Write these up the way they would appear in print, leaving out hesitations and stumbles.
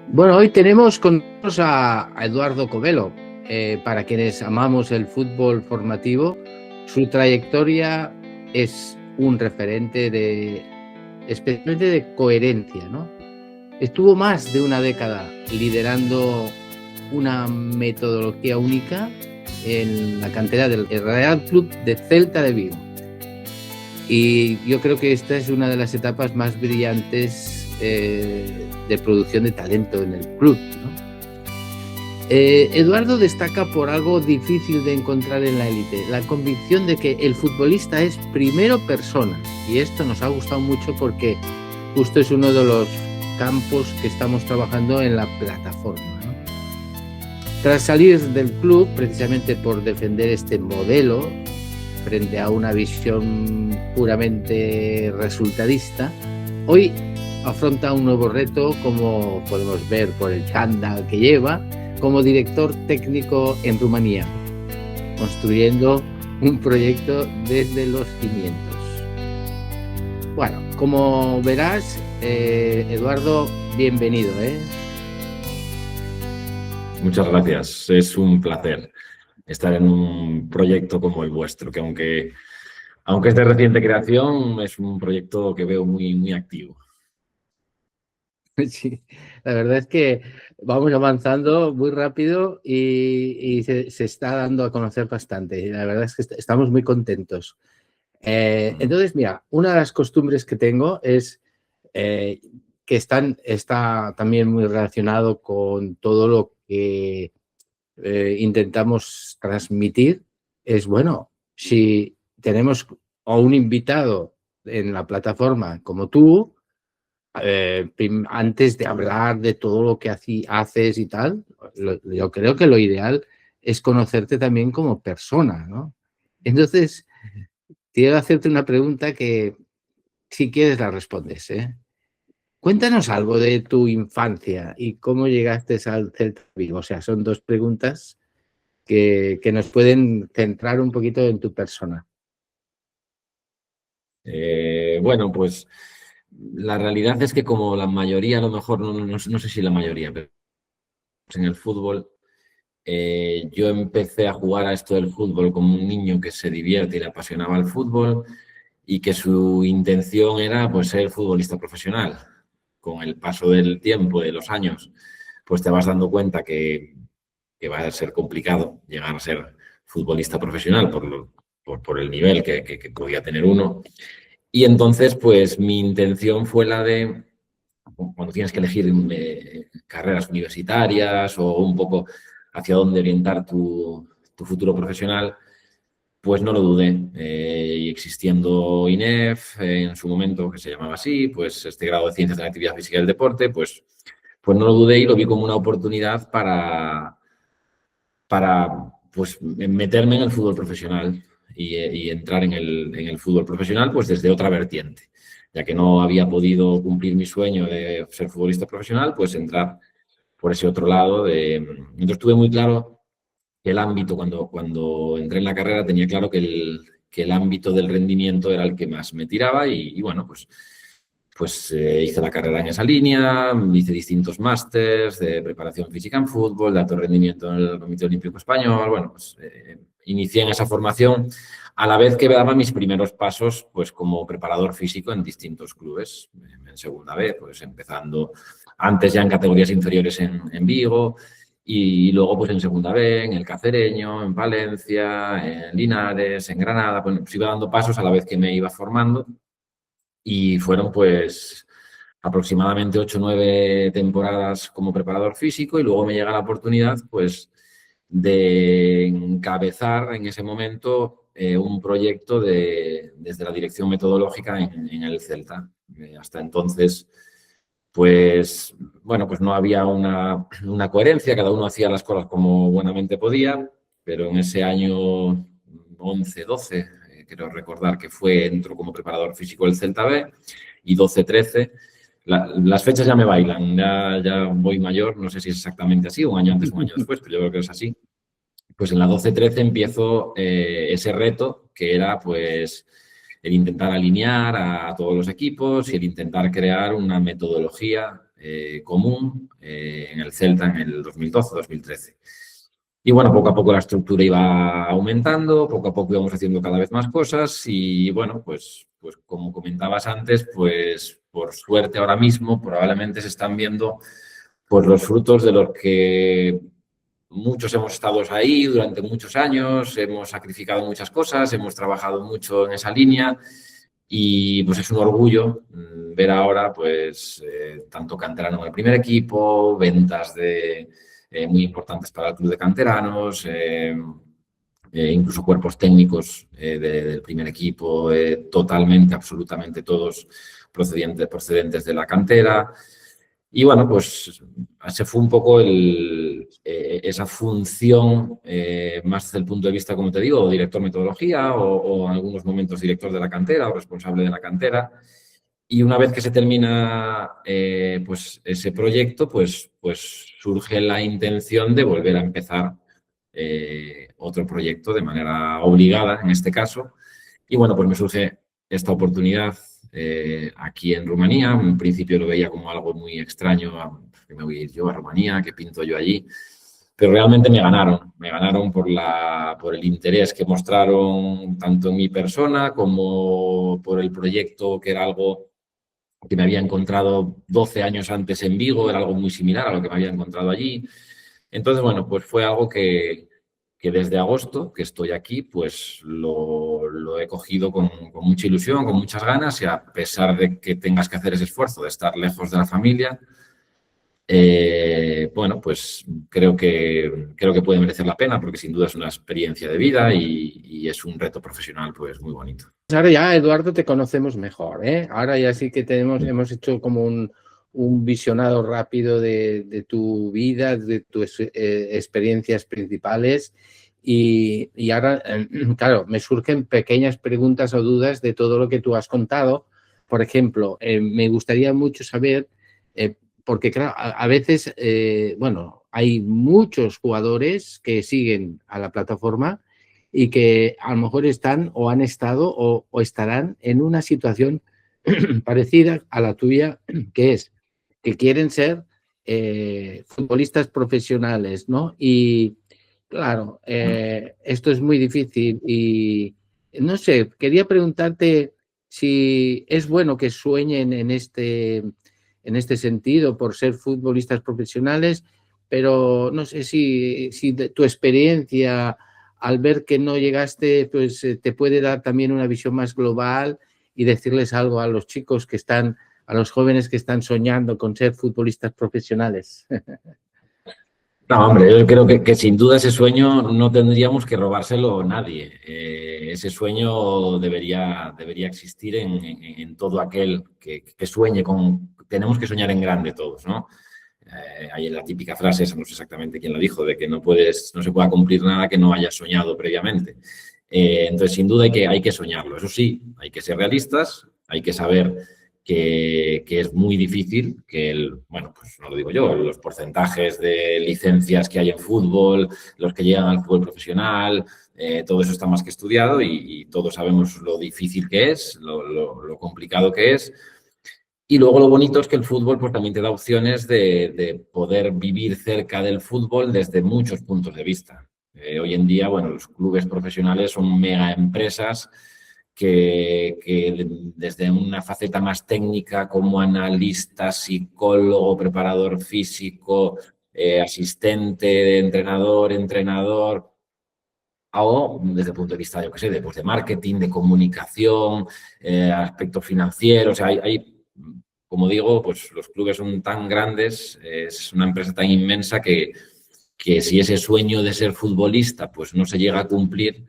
Bueno, hoy tenemos con nosotros a Eduardo Covelo. Para quienes amamos el fútbol formativo, su trayectoria es un referente especialmente de coherencia, ¿no? Estuvo más de una década liderando una metodología única en la cantera del Real Club de Celta de Vigo. Y yo creo que esta es una de las etapas más brillantes de producción de talento en el club, ¿no? Eduardo destaca por algo difícil de encontrar en la élite, la convicción de que el futbolista es primero persona. Y esto nos ha gustado mucho porque justo es uno de los campos que estamos trabajando en la plataforma, ¿no? Tras salir del club, precisamente por defender este modelo, frente a una visión puramente resultadista, hoy afronta un nuevo reto, como podemos ver por el chándal que lleva, como director técnico en Rumanía, construyendo un proyecto desde los cimientos. Bueno, como verás, Eduardo, bienvenido, ¿eh? Muchas gracias, es un placer estar en un proyecto como el vuestro, que aunque es de reciente creación, es un proyecto que veo muy activo. Sí, la verdad es que vamos avanzando muy rápido y se está dando a conocer bastante. La verdad es que estamos muy contentos. Entonces, mira, una de las costumbres que tengo es que está también muy relacionado con todo lo que intentamos transmitir. Es bueno, si tenemos a un invitado en la plataforma como tú, antes de hablar de todo lo que haces y tal, yo creo que lo ideal es conocerte también como persona, ¿no? Entonces, quiero hacerte una pregunta que, si quieres, la respondes, ¿eh? Cuéntanos algo de tu infancia y cómo llegaste al Celta Vigo. O sea, son dos preguntas que nos pueden centrar un poquito en tu persona. Bueno, pues la realidad es que como la mayoría, a lo mejor, no sé si la mayoría, pero en el fútbol, yo empecé a jugar a esto del fútbol como un niño que se divierte y le apasionaba el fútbol y que su intención era pues ser futbolista profesional. Con el paso del tiempo, de los años, pues te vas dando cuenta que va a ser complicado llegar a ser futbolista profesional por el nivel que podía tener uno. Y entonces, pues mi intención fue la de, cuando tienes que elegir carreras universitarias o un poco hacia dónde orientar tu futuro profesional, pues no lo dudé. Y existiendo INEF en su momento, que se llamaba así, pues este grado de Ciencias de la Actividad Física y el Deporte, pues no lo dudé y lo vi como una oportunidad para pues, meterme en el fútbol profesional y entrar en el fútbol profesional pues desde otra vertiente. Ya que no había podido cumplir mi sueño de ser futbolista profesional, pues entrar por ese otro lado. Entonces tuve muy claro que el ámbito, cuando entré en la carrera, tenía claro que el ámbito del rendimiento era el que más me tiraba y bueno, pues hice la carrera en esa línea, hice distintos másters de preparación física en fútbol, de alto rendimiento en el Comité Olímpico Español. Bueno, pues inicié en esa formación a la vez que daba mis primeros pasos pues como preparador físico en distintos clubes, en Segunda B, pues empezando antes ya en categorías inferiores en Vigo y luego pues en Segunda B, en el Cacereño, en Valencia, en Linares, en Granada. Bueno, pues iba dando pasos a la vez que me iba formando. Y fueron pues aproximadamente 8 o 9 temporadas como preparador físico y luego me llega la oportunidad pues de encabezar en ese momento un proyecto desde la dirección metodológica en el Celta. Hasta entonces pues bueno, pues no había una coherencia, cada uno hacía las cosas como buenamente podía, pero en ese año 11-12, creo recordar que entró como preparador físico el Celta B, y 12-13, las fechas ya me bailan, ya voy mayor, no sé si es exactamente así, un año antes, un año después, pero yo creo que es así. Pues en la 12-13 empiezo ese reto que era pues el intentar alinear a todos los equipos y el intentar crear una metodología común en el Celta en el 2012-2013. Y bueno, poco a poco la estructura iba aumentando, poco a poco íbamos haciendo cada vez más cosas y bueno, pues como comentabas antes, pues por suerte ahora mismo probablemente se están viendo pues los frutos de los que muchos hemos estado ahí durante muchos años, hemos sacrificado muchas cosas, hemos trabajado mucho en esa línea y pues es un orgullo ver ahora pues tanto canterano en el primer equipo, ventas muy importantes para el club de canteranos, incluso cuerpos técnicos del primer equipo, totalmente, absolutamente todos procedentes de la cantera. Y bueno, pues se fue un poco esa función más desde el punto de vista, como te digo, director metodología o en algunos momentos director de la cantera o responsable de la cantera. Y una vez que se termina pues ese proyecto, pues surge la intención de volver a empezar otro proyecto de manera obligada, en este caso. Y bueno, pues me surge esta oportunidad aquí en Rumanía. En principio lo veía como algo muy extraño, que me voy a ir yo a Rumanía, que pinto yo allí. Pero realmente me ganaron por el interés que mostraron tanto en mi persona como por el proyecto, que era algo que me había encontrado 12 años antes en Vigo, era algo muy similar a lo que me había encontrado allí. Entonces, bueno, pues fue algo que desde agosto, que estoy aquí, pues lo he cogido con mucha ilusión, con muchas ganas, y a pesar de que tengas que hacer ese esfuerzo de estar lejos de la familia, bueno, pues creo que puede merecer la pena porque sin duda es una experiencia de vida y es un reto profesional pues muy bonito. Ahora ya, Eduardo, te conocemos mejor, ¿eh? Ahora ya sí que hemos hecho como un visionado rápido de tu vida, de tus experiencias principales y ahora, claro, me surgen pequeñas preguntas o dudas de todo lo que tú has contado. Por ejemplo, me gustaría mucho saber, porque claro, a veces, bueno, hay muchos jugadores que siguen a la plataforma y que a lo mejor están o han estado o estarán en una situación parecida a la tuya, que es que quieren ser futbolistas profesionales, ¿no? Y claro, esto es muy difícil y no sé, quería preguntarte si es bueno que sueñen en este sentido por ser futbolistas profesionales, pero no sé si tu experiencia al ver que no llegaste, pues te puede dar también una visión más global y decirles algo a los chicos que están, a los jóvenes que están soñando con ser futbolistas profesionales. No, hombre, yo creo que sin duda ese sueño no tendríamos que robárselo nadie. Ese sueño debería existir en todo aquel que sueñe con... Tenemos que soñar en grande todos, ¿no? Hay la típica frase, esa no sé exactamente quién la dijo, de que no se pueda cumplir nada que no hayas soñado previamente. Entonces, sin duda hay que soñarlo. Eso sí, hay que ser realistas, hay que saber que es muy difícil, bueno, pues no lo digo yo, los porcentajes de licencias que hay en fútbol, los que llegan al fútbol profesional, todo eso está más que estudiado y todos sabemos lo difícil que es, lo complicado que es. Y luego lo bonito es que el fútbol pues, también te da opciones de poder vivir cerca del fútbol desde muchos puntos de vista. Hoy en día, bueno, los clubes profesionales son mega empresas que desde una faceta más técnica como analista, psicólogo, preparador físico, asistente de entrenador, o desde el punto de vista, yo qué sé, de marketing, de comunicación, aspectos financieros, o sea, como digo, pues los clubes son tan grandes, es una empresa tan inmensa que si ese sueño de ser futbolista pues no se llega a cumplir,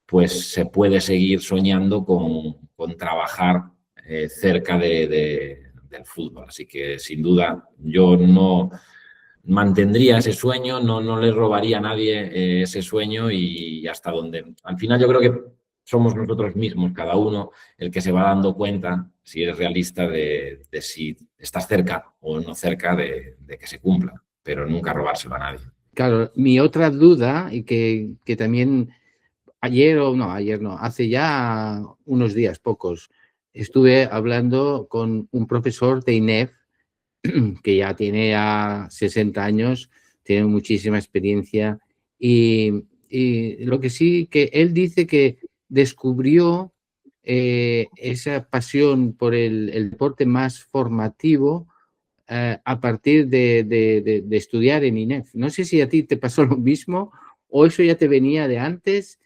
pues se puede seguir soñando con trabajar cerca del fútbol. Así que, sin duda, yo no mantendría ese sueño, no le robaría a nadie ese sueño y hasta donde... Al final yo creo que somos nosotros mismos, cada uno, el que se va dando cuenta, si eres realista, de si estás cerca o no cerca de que se cumpla, pero nunca robárselo a nadie. Claro, mi otra duda, y que también ayer no, hace ya unos días, pocos, estuve hablando con un profesor de INEF que ya tiene a 60 años, tiene muchísima experiencia y lo que sí, que él dice que descubrió esa pasión por el deporte más formativo a partir de estudiar en INEF. No sé si a ti te pasó lo mismo o eso ya te venía de antes.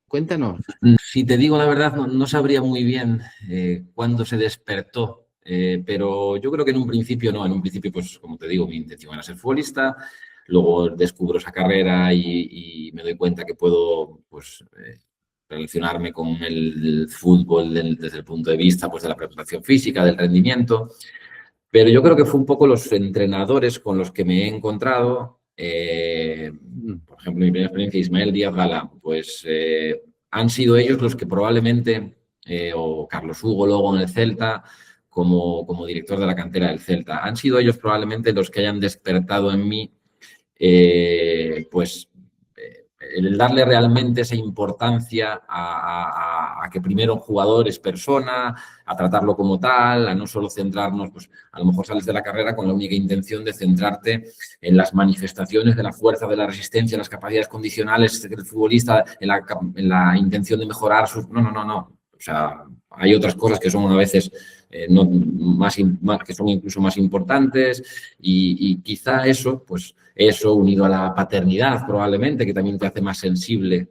Cuéntanos. Si te digo la verdad, no sabría muy bien cuándo se despertó, pero yo creo que en un principio no. En un principio, pues como te digo, mi intención era ser futbolista. Luego descubro esa carrera y me doy cuenta que puedo, pues, relacionarme con el fútbol desde el punto de vista, pues, de la preparación física, del rendimiento. Pero yo creo que fue un poco los entrenadores con los que me he encontrado. Por ejemplo, mi primera experiencia, Ismael Díaz Galán, pues han sido ellos los que probablemente, o Carlos Hugo luego en el Celta, como director de la cantera del Celta, han sido ellos probablemente los que hayan despertado en mí, pues, el darle realmente esa importancia a que primero un jugador es persona, a tratarlo como tal, a no solo centrarnos, pues a lo mejor sales de la carrera con la única intención de centrarte en las manifestaciones de la fuerza, de la resistencia, las capacidades condicionales del futbolista, en la intención de mejorar sus... No. O sea, hay otras cosas que son a veces que son incluso más importantes y quizá eso, pues eso unido a la paternidad probablemente, que también te hace más sensible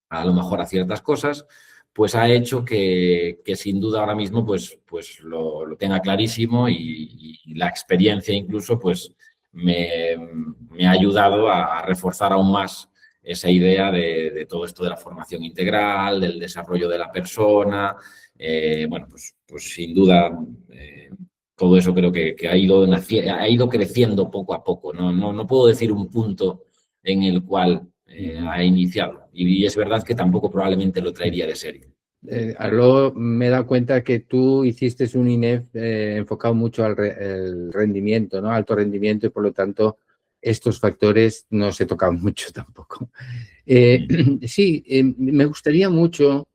a lo mejor a ciertas cosas, pues ha hecho que sin duda ahora mismo pues lo tenga clarísimo y la experiencia incluso pues me ha ayudado a reforzar aún más esa idea de todo esto de la formación integral, del desarrollo de la persona. Bueno, pues sin duda todo eso creo que ha ido creciendo poco a poco. No puedo decir un punto en el cual ha iniciado. Y es verdad que tampoco probablemente lo traería de serie. Luego me he dado cuenta que tú hiciste un INEF enfocado mucho al rendimiento, ¿no? Alto rendimiento y por lo tanto estos factores no se tocan mucho tampoco. Sí, me gustaría mucho,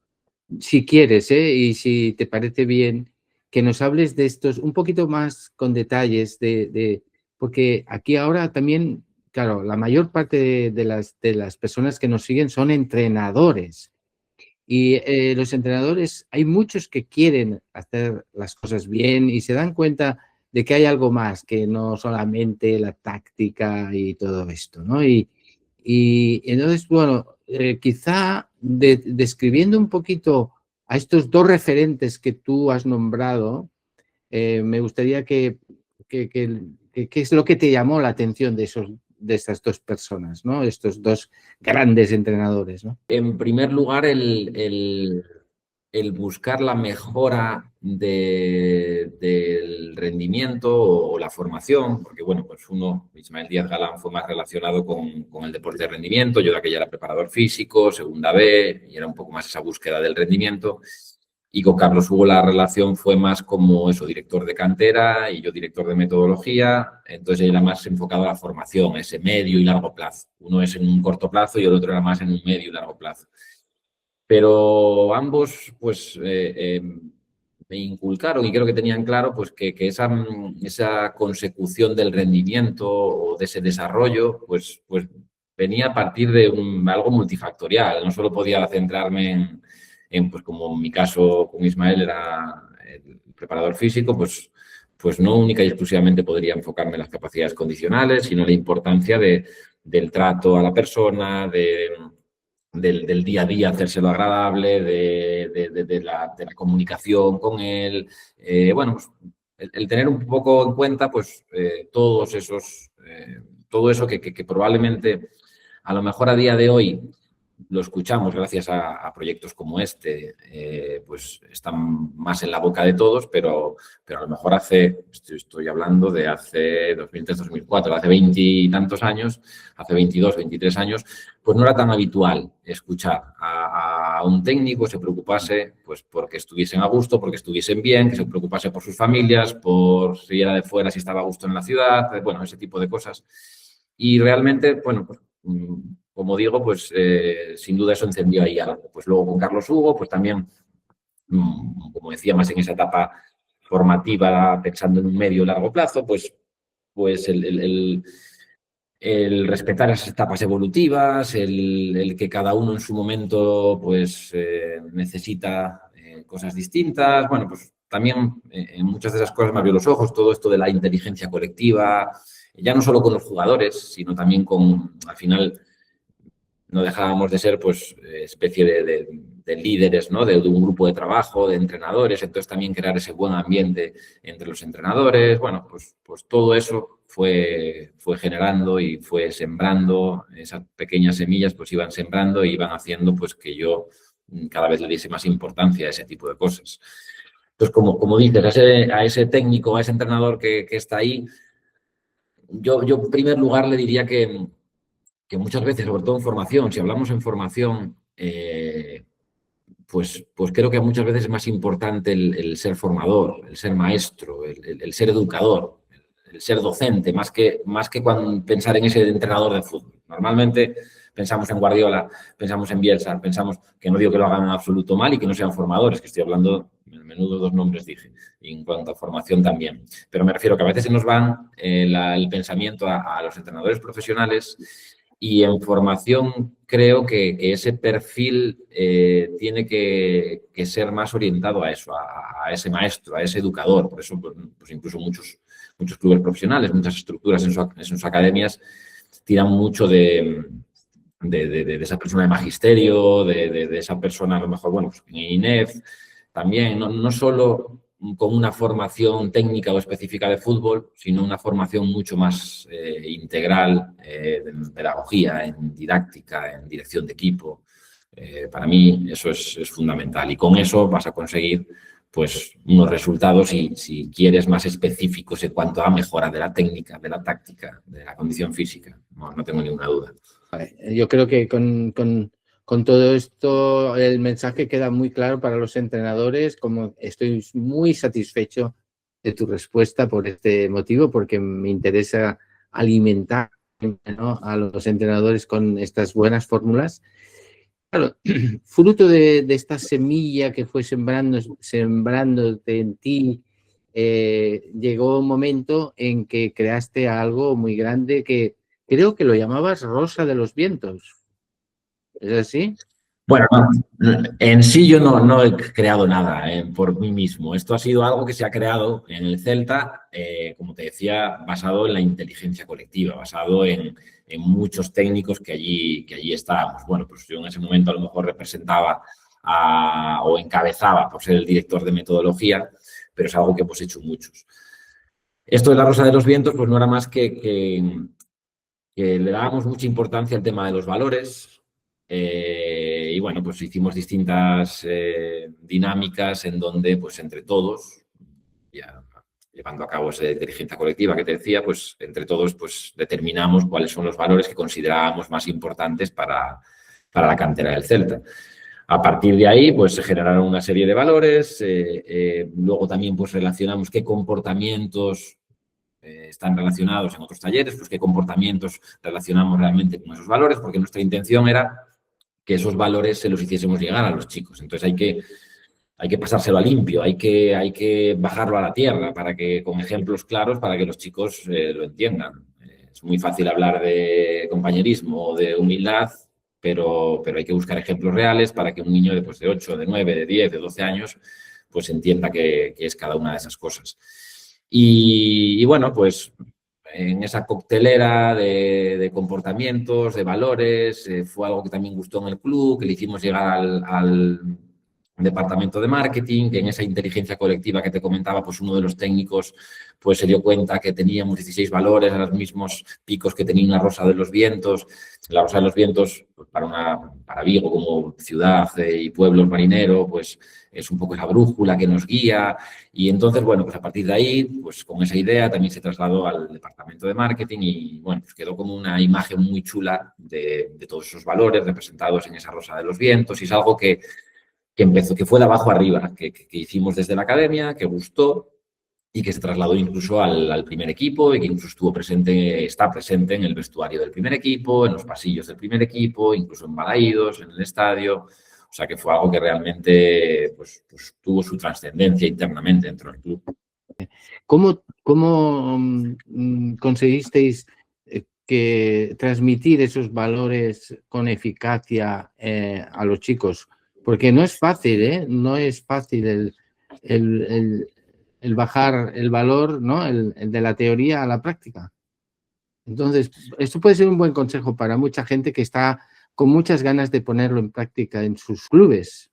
si quieres, y si te parece bien, que nos hables de estos un poquito más con detalles, porque aquí ahora también, claro, la mayor parte de las personas que nos siguen son entrenadores. Y los entrenadores, hay muchos que quieren hacer las cosas bien y se dan cuenta de que hay algo más que no solamente la táctica y todo esto, ¿no? Y entonces, bueno, quizá describiendo un poquito a estos dos referentes que tú has nombrado, me gustaría qué es lo que te llamó la atención de esas dos personas, ¿no? Estos dos grandes entrenadores, ¿no? En primer lugar, el buscar la mejora del rendimiento o la formación, porque bueno, pues Ismael Díaz Galán fue más relacionado con el deporte de rendimiento, yo de aquella era preparador físico, segunda B, y era un poco más esa búsqueda del rendimiento. Y con Carlos Hugo la relación fue más como eso, director de cantera y yo director de metodología. Entonces era más enfocado a la formación, ese medio y largo plazo. Uno es en un corto plazo y el otro era más en un medio y largo plazo. Pero ambos, pues, me inculcaron y creo que tenían claro pues, que esa consecución del rendimiento o de ese desarrollo, pues venía a partir de algo multifactorial. No solo podía centrarme pues como en mi caso con Ismael era el preparador físico, pues no única y exclusivamente podría enfocarme en las capacidades condicionales, sino la importancia del trato a la persona, del día a día, hacérselo agradable, de la comunicación con él. Bueno, pues el tener un poco en cuenta pues todo eso que probablemente a lo mejor a día de hoy lo escuchamos gracias a proyectos como este, pues están más en la boca de todos, pero a lo mejor estoy hablando de hace 2003-2004, hace 20 y tantos años, hace 22, 23 años, pues no era tan habitual escuchar a un técnico que se preocupase pues porque estuviesen a gusto, porque estuviesen bien, que se preocupase por sus familias, por si era de fuera, si estaba a gusto en la ciudad, bueno, ese tipo de cosas. Y realmente, bueno, pues como digo, pues sin duda eso encendió ahí algo. Pues luego con Carlos Hugo, pues también, como decía, más en esa etapa formativa pensando en un medio y largo plazo, pues el respetar esas etapas evolutivas, el que cada uno en su momento pues necesita cosas distintas. Bueno, pues también en muchas de esas cosas me abrió los ojos todo esto de la inteligencia colectiva, ya no solo con los jugadores, sino también con, al final, no dejábamos de ser pues especie de líderes, ¿no? De un grupo de trabajo, de entrenadores, entonces también crear ese buen ambiente entre los entrenadores. Bueno, pues todo eso fue generando y fue sembrando, esas pequeñas semillas pues iban sembrando y iban haciendo pues que yo cada vez le diese más importancia a ese tipo de cosas. Entonces, como dices, a ese técnico, a ese entrenador que está ahí, yo en primer lugar le diría que muchas veces, sobre todo en formación, si hablamos en formación, pues creo que muchas veces es más importante el ser formador, el ser maestro, el ser educador, el ser docente, más que cuando pensar en ese entrenador de fútbol. Normalmente pensamos en Guardiola, pensamos en Bielsa, pensamos, que no digo que lo hagan en absoluto mal y que no sean formadores, que estoy hablando, menudo dos nombres dije, y en cuanto a formación también. Pero me refiero que a veces se nos van el pensamiento a los entrenadores profesionales. Y en formación creo que ese perfil tiene que ser más orientado a eso, a ese maestro, a ese educador. Por eso, pues incluso muchos clubes profesionales, muchas estructuras en sus academias tiran mucho de esa persona de magisterio, de esa persona, a lo mejor, bueno, pues en INEF también, no solo con una formación técnica o específica de fútbol, sino una formación mucho más integral en pedagogía, en didáctica, en dirección de equipo. Para mí eso es fundamental y con eso vas a conseguir pues unos resultados y si quieres más específicos en cuanto a mejora de la técnica, de la táctica, de la condición física. No tengo ninguna duda. Yo creo que con todo esto el mensaje queda muy claro para los entrenadores. Como estoy muy satisfecho de tu respuesta por este motivo, porque me interesa alimentar, ¿no?, a los entrenadores con estas buenas fórmulas. Claro, fruto de esta semilla que fue sembrándote en ti, llegó un momento en que creaste algo muy grande que creo que lo llamabas Rosa de los Vientos. ¿Es así? Bueno, en sí yo no he creado nada por mí mismo. Esto ha sido algo que se ha creado en el Celta, como te decía, basado en la inteligencia colectiva, basado en muchos técnicos que allí estábamos. Bueno, pues yo en ese momento a lo mejor representaba o encabezaba por ser el director de metodología, pero es algo que hemos hecho muchos. Esto de la Rosa de los Vientos pues no era más que le dábamos mucha importancia al tema de los valores. Y bueno, pues hicimos distintas dinámicas en donde, pues entre todos, ya llevando a cabo esa inteligencia colectiva que te decía, pues entre todos pues determinamos cuáles son los valores que considerábamos más importantes para la cantera del Celta. A partir de ahí, pues se generaron una serie de valores, luego también pues relacionamos qué comportamientos están relacionados en otros talleres, pues qué comportamientos relacionamos realmente con esos valores, porque nuestra intención era que esos valores se los hiciésemos llegar a los chicos. Entonces hay que pasárselo a limpio, hay que bajarlo a la tierra para que, con ejemplos claros, para que los chicos lo entiendan. Es muy fácil hablar de compañerismo o de humildad, pero hay que buscar ejemplos reales para que un niño de 8, de 9, de 10, de 12 años pues entienda qué es cada una de esas cosas. Y bueno, pues en esa coctelera de comportamientos, de valores, fue algo que también gustó en el club, que le hicimos llegar al departamento de marketing, que en esa inteligencia colectiva que te comentaba, pues uno de los técnicos pues se dio cuenta que teníamos 16 valores, a los mismos picos que tenía una Rosa de los Vientos. La Rosa de los Vientos, pues para Vigo como ciudad y pueblo marinero, pues es un poco esa brújula que nos guía. Y entonces, bueno, pues a partir de ahí, pues con esa idea también se trasladó al departamento de marketing y, bueno, pues quedó como una imagen muy chula de todos esos valores representados en esa Rosa de los Vientos. Y es algo que empezó, que fue de abajo arriba, que hicimos desde la academia, que gustó y que se trasladó incluso al primer equipo y que incluso está presente en el vestuario del primer equipo, en los pasillos del primer equipo, incluso en Balaídos, en el estadio. O sea, que fue algo que realmente pues tuvo su trascendencia internamente dentro del club. ¿Cómo conseguisteis que transmitir esos valores con eficacia a los chicos? Porque no es fácil, ¿eh? No es fácil el bajar el valor, ¿no? El de la teoría a la práctica. Entonces, esto puede ser un buen consejo para mucha gente que está con muchas ganas de ponerlo en práctica en sus clubes.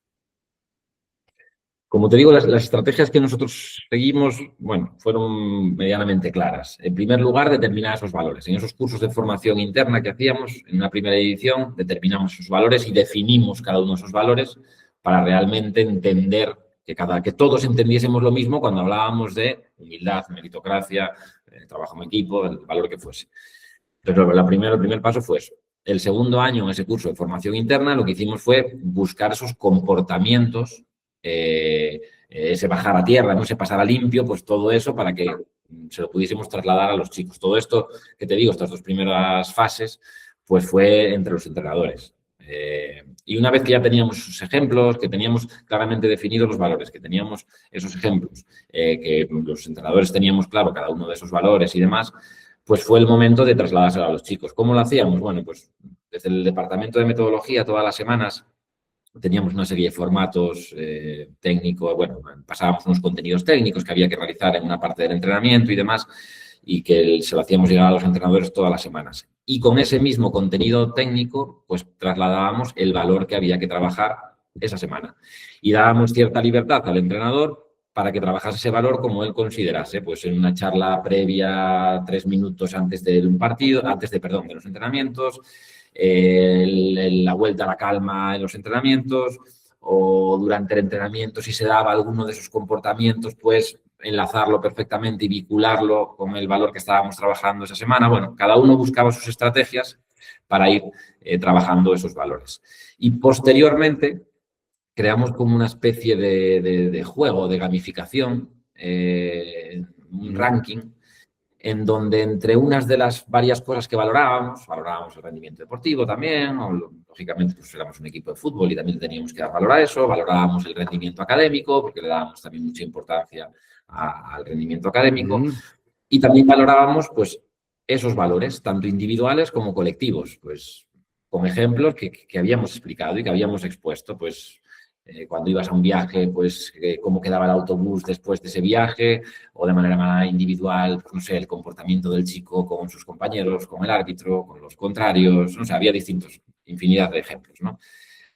Como te digo, las estrategias que nosotros seguimos, bueno, fueron medianamente claras. En primer lugar, determinar esos valores. En esos cursos de formación interna que hacíamos, en una primera edición, determinamos esos valores y definimos cada uno de esos valores para realmente entender que todos entendiésemos lo mismo cuando hablábamos de humildad, meritocracia, trabajo en equipo, el valor que fuese. Entonces, el primer paso fue eso. El segundo año, en ese curso de formación interna, lo que hicimos fue buscar esos comportamientos, ese bajar a tierra, no ese pasar a limpio, pues todo eso para que se lo pudiésemos trasladar a los chicos. Todo esto que te digo, estas dos primeras fases, pues fue entre los entrenadores. Y una vez que ya teníamos esos ejemplos, que teníamos claramente definidos los valores, que teníamos esos ejemplos, que los entrenadores teníamos claro cada uno de esos valores y demás, pues fue el momento de trasladárselo a los chicos. ¿Cómo lo hacíamos? Bueno, pues desde el departamento de metodología todas las semanas teníamos una serie de formatos técnicos, bueno, pasábamos unos contenidos técnicos que había que realizar en una parte del entrenamiento y demás, y que se lo hacíamos llegar a los entrenadores todas las semanas. Y con ese mismo contenido técnico, pues trasladábamos el valor que había que trabajar esa semana. Y dábamos cierta libertad al entrenador para que trabajase ese valor como él considerase, pues en una charla previa, 3 minutos antes de un partido, de los entrenamientos, la vuelta a la calma en los entrenamientos, o durante el entrenamiento, si se daba alguno de esos comportamientos, pues enlazarlo perfectamente y vincularlo con el valor que estábamos trabajando esa semana. Bueno, cada uno buscaba sus estrategias para ir trabajando esos valores. Y posteriormente creamos como una especie de juego, de gamificación, un ranking, en donde entre unas de las varias cosas que valorábamos el rendimiento deportivo también, o lógicamente pues éramos un equipo de fútbol y también teníamos que dar valor a eso, valorábamos el rendimiento académico, porque le dábamos también mucha importancia al rendimiento académico, y también valorábamos pues esos valores, tanto individuales como colectivos, pues con ejemplos que habíamos explicado y que habíamos expuesto, pues cuando ibas a un viaje, pues cómo quedaba el autobús después de ese viaje, o de manera más individual, pues, no sé, el comportamiento del chico con sus compañeros, con el árbitro, con los contrarios, no sé, había infinidad de ejemplos, ¿no?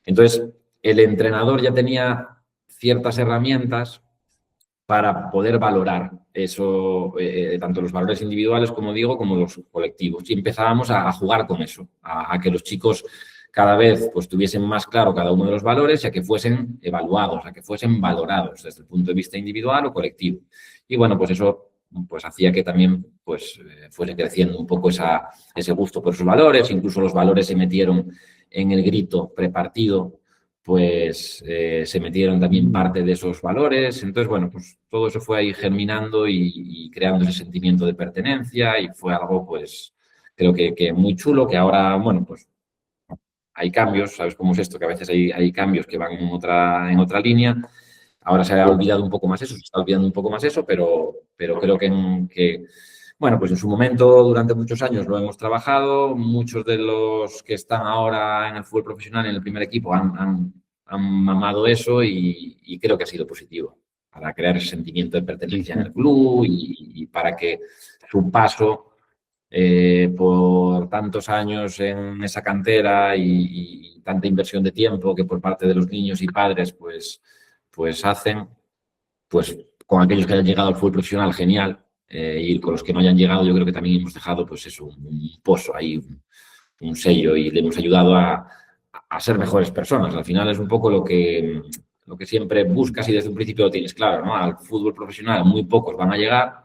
Entonces, el entrenador ya tenía ciertas herramientas para poder valorar eso, tanto los valores individuales, como digo, como los colectivos. Y empezábamos a jugar con eso, a que los chicos cada vez pues tuviesen más claro cada uno de los valores y a que fuesen evaluados, a que fuesen valorados desde el punto de vista individual o colectivo. Y bueno, pues eso pues hacía que también pues fuese creciendo un poco ese gusto por esos valores. Incluso los valores se metieron en el grito prepartido, pues se metieron también parte de esos valores. Entonces, bueno, pues todo eso fue ahí germinando y creando ese sentimiento de pertenencia, y fue algo, pues, creo que muy chulo, que ahora, bueno, pues hay cambios, ¿sabes cómo es esto? Que a veces hay cambios que van en otra línea. Ahora se ha olvidado un poco más eso, se está olvidando un poco más eso, pero creo que bueno, pues en su momento, durante muchos años lo hemos trabajado. Muchos de los que están ahora en el fútbol profesional, en el primer equipo, han mamado eso, y creo que ha sido positivo para crear ese sentimiento de pertenencia en el club, y para que su paso por tantos años en esa cantera y tanta inversión de tiempo que por parte de los niños y padres pues hacen, pues con aquellos que hayan llegado al fútbol profesional, genial. Y con los que no hayan llegado, yo creo que también hemos dejado pues eso, un pozo ahí, un sello, y le hemos ayudado a ser mejores personas. Al final es un poco lo que siempre buscas y desde un principio lo tienes claro, ¿no? Al fútbol profesional muy pocos van a llegar,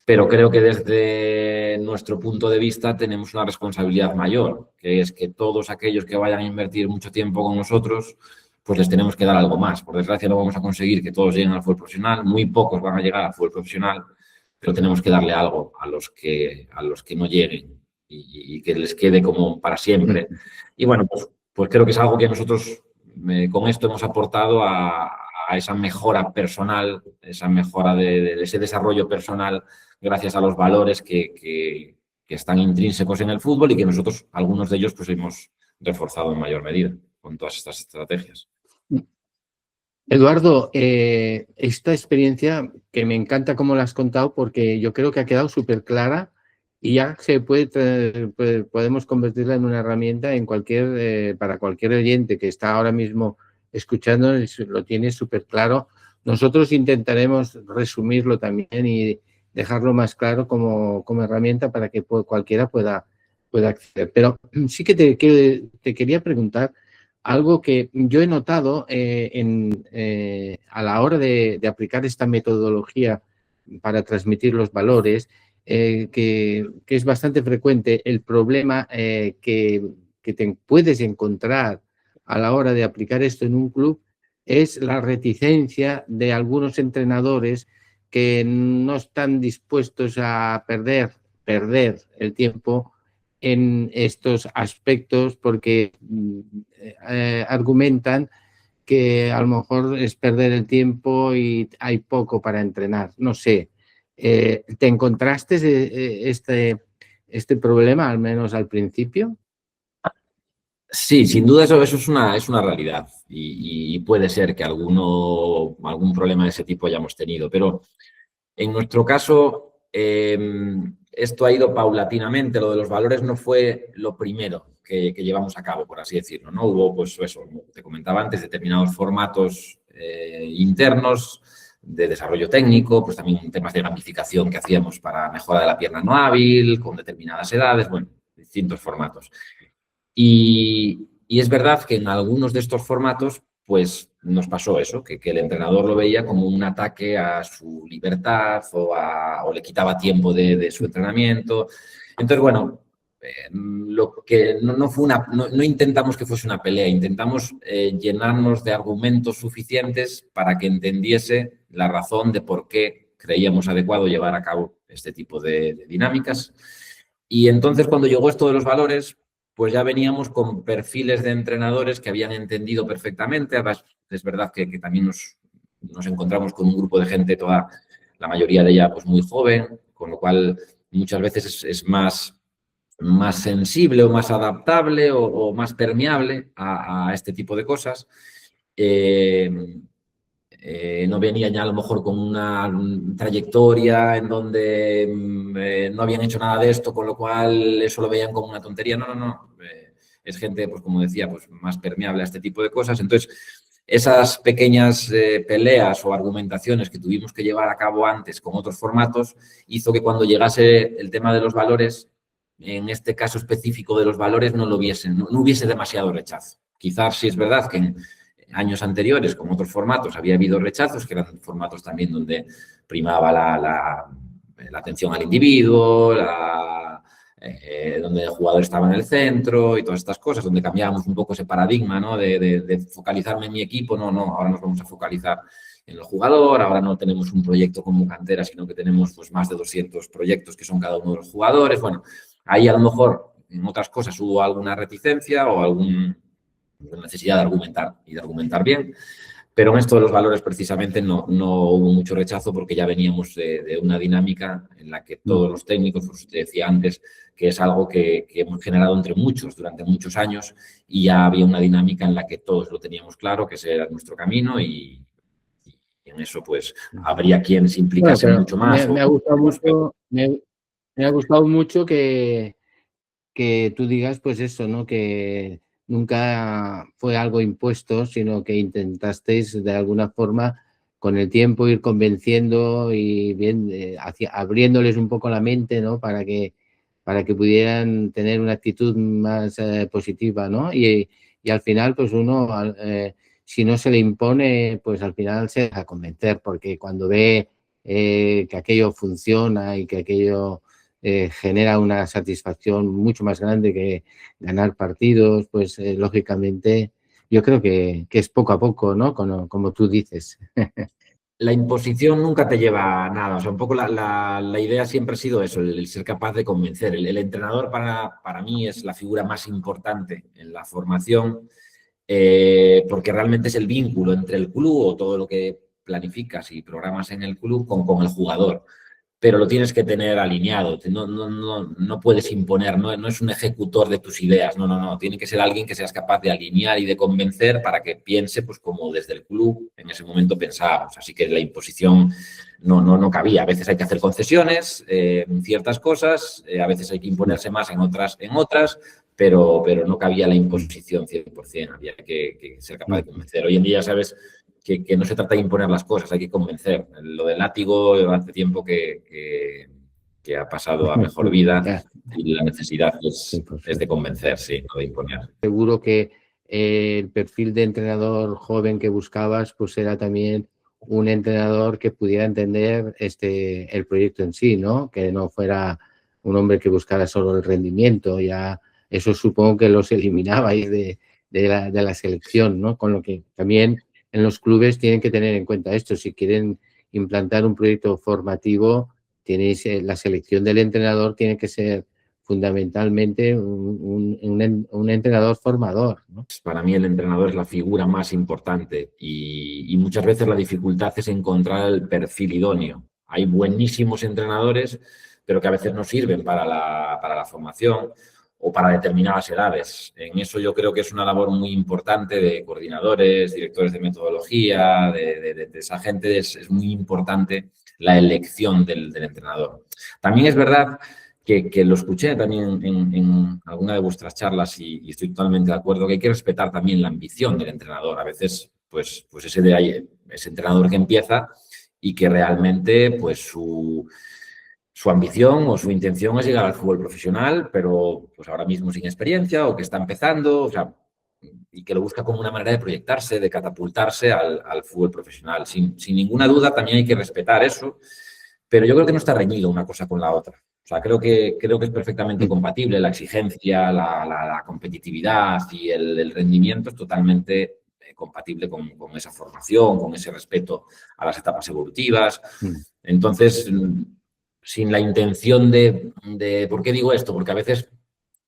pero creo que desde nuestro punto de vista tenemos una responsabilidad mayor, que es que todos aquellos que vayan a invertir mucho tiempo con nosotros, pues les tenemos que dar algo más. Por desgracia no vamos a conseguir que todos lleguen al fútbol profesional, muy pocos van a llegar al fútbol profesional, pero tenemos que darle algo a los que no lleguen, y que les quede como para siempre. Y bueno, pues creo que es algo que nosotros con esto hemos aportado a esa mejora personal, esa mejora de ese desarrollo personal gracias a los valores que están intrínsecos en el fútbol y que nosotros, algunos de ellos, pues hemos reforzado en mayor medida con todas estas estrategias. Eduardo, esta experiencia que me encanta cómo la has contado porque yo creo que ha quedado súper clara y ya podemos convertirla en una herramienta para cualquier oyente que está ahora mismo escuchando, lo tiene súper claro. Nosotros intentaremos resumirlo también y dejarlo más claro como herramienta para que cualquiera pueda acceder. Pero sí que te quería preguntar algo que yo he notado a la hora de aplicar esta metodología para transmitir los valores, que es bastante frecuente. El problema que te puedes encontrar a la hora de aplicar esto en un club es la reticencia de algunos entrenadores que no están dispuestos a perder el tiempo en estos aspectos porque argumentan que a lo mejor es perder el tiempo y hay poco para entrenar. No sé, ¿te encontraste este problema, al menos al principio? Sí, sin duda eso es una realidad y puede ser que algún problema de ese tipo hayamos tenido, pero en nuestro caso esto ha ido paulatinamente. Lo de los valores no fue lo primero que llevamos a cabo, por así decirlo, ¿no? Hubo, pues eso, como te comentaba antes, determinados formatos internos de desarrollo técnico, pues también temas de gamificación que hacíamos para mejora de la pierna no hábil, con determinadas edades, bueno, distintos formatos. Y es verdad que en algunos de estos formatos pues nos pasó eso, que el entrenador lo veía como un ataque a su libertad o le quitaba tiempo de su entrenamiento. Entonces, bueno, lo que no intentamos que fuese una pelea, intentamos llenarnos de argumentos suficientes para que entendiese la razón de por qué creíamos adecuado llevar a cabo este tipo de dinámicas. Y entonces, cuando llegó esto de los valores, pues ya veníamos con perfiles de entrenadores que habían entendido perfectamente. Además, es verdad que también nos encontramos con un grupo de gente, la mayoría de ella pues muy joven, con lo cual muchas veces es más sensible o más adaptable o más permeable a este tipo de cosas. No venían ya a lo mejor con una trayectoria en donde no habían hecho nada de esto, con lo cual eso lo veían como una tontería. No. Es gente, pues como decía, pues más permeable a este tipo de cosas. Entonces, esas pequeñas peleas o argumentaciones que tuvimos que llevar a cabo antes con otros formatos hizo que cuando llegase el tema de los valores, en este caso específico de los valores, no hubiese demasiado rechazo. Quizás sí es verdad que en años anteriores, con otros formatos, había habido rechazos, que eran formatos también donde primaba la atención al individuo, donde el jugador estaba en el centro y todas estas cosas, donde cambiábamos un poco ese paradigma, ¿no? de focalizarme en mi equipo. No, ahora nos vamos a focalizar en el jugador. Ahora no tenemos un proyecto como cantera, sino que tenemos pues más de 200 proyectos que son cada uno de los jugadores. Bueno, ahí a lo mejor en otras cosas hubo alguna reticencia o alguna necesidad de argumentar y de argumentar bien, pero en esto de los valores precisamente no hubo mucho rechazo porque ya veníamos de una dinámica en la que todos los técnicos, pues te decía antes, que es algo que hemos generado entre muchos durante muchos años y ya había una dinámica en la que todos lo teníamos claro, que ese era nuestro camino y en eso pues habría quien se implicase mucho más. Me ha gustado mucho, me ha gustado mucho que tú digas pues eso, ¿no? Que nunca fue algo impuesto, sino que intentasteis de alguna forma con el tiempo ir convenciendo y bien, abriéndoles un poco la mente, ¿no? Para que pudieran tener una actitud más positiva, ¿no? Y al final, pues uno, si no se le impone, pues al final se deja convencer, porque cuando ve que aquello funciona y que aquello genera una satisfacción mucho más grande que ganar partidos, pues lógicamente yo creo que es poco a poco, ¿no? Como tú dices. La imposición nunca te lleva a nada. O sea, un poco la idea siempre ha sido eso, el ser capaz de convencer. El entrenador para mí es la figura más importante en la formación. porque realmente es el vínculo entre el club o todo lo que planificas y programas en el club con el jugador. Pero lo tienes que tener alineado, no puedes imponer, no es un ejecutor de tus ideas, no, tiene que ser alguien que seas capaz de alinear y de convencer para que piense pues como desde el club en ese momento pensábamos, así que la imposición no cabía, a veces hay que hacer concesiones en ciertas cosas, a veces hay que imponerse más en otras, pero no cabía la imposición 100%, había que ser capaz de convencer. Hoy en día, ¿sabes?, que no se trata de imponer las cosas, hay que convencer. Lo del látigo hace tiempo que ha pasado a mejor vida y la necesidad es de convencer, sí, no de imponer. Seguro que el perfil de entrenador joven que buscabas pues era también un entrenador que pudiera entender el proyecto en sí, ¿no? Que no fuera un hombre que buscara solo el rendimiento, ya eso supongo que los eliminabais de la selección, ¿no? Con lo que también en los clubes tienen que tener en cuenta esto. Si quieren implantar un proyecto formativo, tenéis la selección del entrenador tiene que ser fundamentalmente un entrenador formador, ¿no? Para mí el entrenador es la figura más importante y muchas veces la dificultad es encontrar el perfil idóneo. Hay buenísimos entrenadores, pero que a veces no sirven para la formación o para determinadas edades. En eso yo creo que es una labor muy importante de coordinadores, directores de metodología, de esa gente. Es muy importante la elección del entrenador. También es verdad que lo escuché también en alguna de vuestras charlas y estoy totalmente de acuerdo que hay que respetar también la ambición del entrenador. A veces, pues ese entrenador que empieza y que realmente pues su ambición o su intención es llegar al fútbol profesional, pero pues ahora mismo sin experiencia o que está empezando, o sea, y que lo busca como una manera de proyectarse, de catapultarse al fútbol profesional. Sin ninguna duda también hay que respetar eso, pero yo creo que no está reñido una cosa con la otra. O sea, creo que es perfectamente compatible la exigencia, la competitividad y el rendimiento es totalmente compatible con esa formación, con ese respeto a las etapas evolutivas. Entonces, sin la intención de... ¿Por qué digo esto? Porque a veces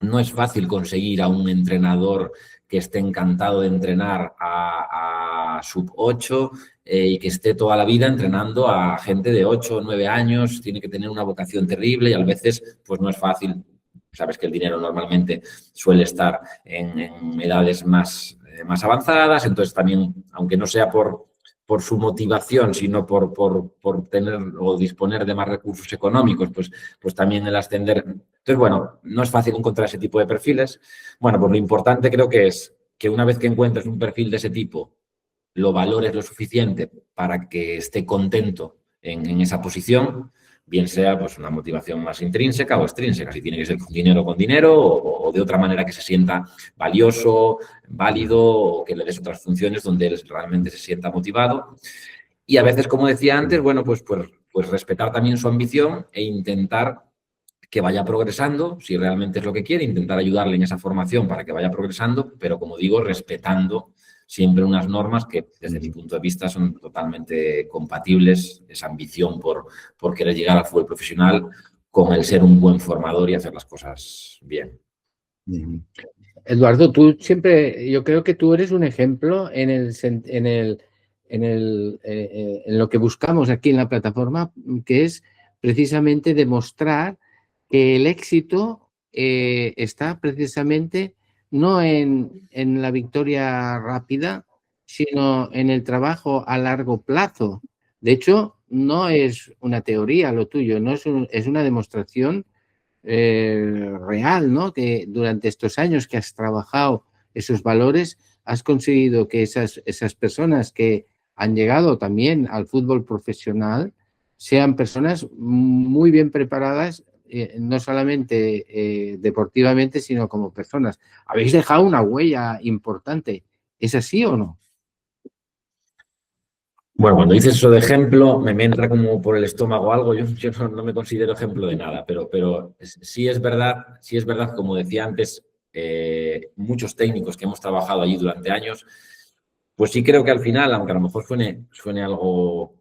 no es fácil conseguir a un entrenador que esté encantado de entrenar a sub-8 y que esté toda la vida entrenando a gente de 8 o 9 años. Tiene que tener una vocación terrible y a veces pues no es fácil. Sabes que el dinero normalmente suele estar en edades más avanzadas, entonces también, aunque no sea por su motivación, sino por tener o disponer de más recursos económicos, pues también el ascender. Entonces, bueno, no es fácil encontrar ese tipo de perfiles. Bueno, pues lo importante creo que es que una vez que encuentres un perfil de ese tipo, lo valores lo suficiente para que esté contento en esa posición, bien sea pues una motivación más intrínseca o extrínseca, si tiene que ser con dinero o de otra manera que se sienta valioso, válido o que le des otras funciones donde él realmente se sienta motivado. Y a veces, como decía antes, bueno, pues respetar también su ambición e intentar que vaya progresando, si realmente es lo que quiere, intentar ayudarle en esa formación para que vaya progresando, pero como digo, respetando siempre unas normas que desde mi punto de vista son totalmente compatibles, esa ambición por querer llegar al fútbol profesional con el ser un buen formador y hacer las cosas bien. Eduardo, tú siempre, yo creo que tú eres un ejemplo en lo que buscamos aquí en la plataforma, que es precisamente demostrar que el éxito está precisamente no en la victoria rápida, sino en el trabajo a largo plazo. De hecho, no es una teoría lo tuyo, no es una demostración real, ¿no? Que durante estos años que has trabajado esos valores, has conseguido que esas personas que han llegado también al fútbol profesional sean personas muy bien preparadas, no solamente deportivamente, sino como personas. Habéis dejado una huella importante. ¿Es así o no? Bueno, cuando dices eso de ejemplo, me entra como por el estómago algo. Yo no me considero ejemplo de nada, pero sí es verdad, como decía antes, muchos técnicos que hemos trabajado allí durante años, pues sí creo que al final, aunque a lo mejor suene algo,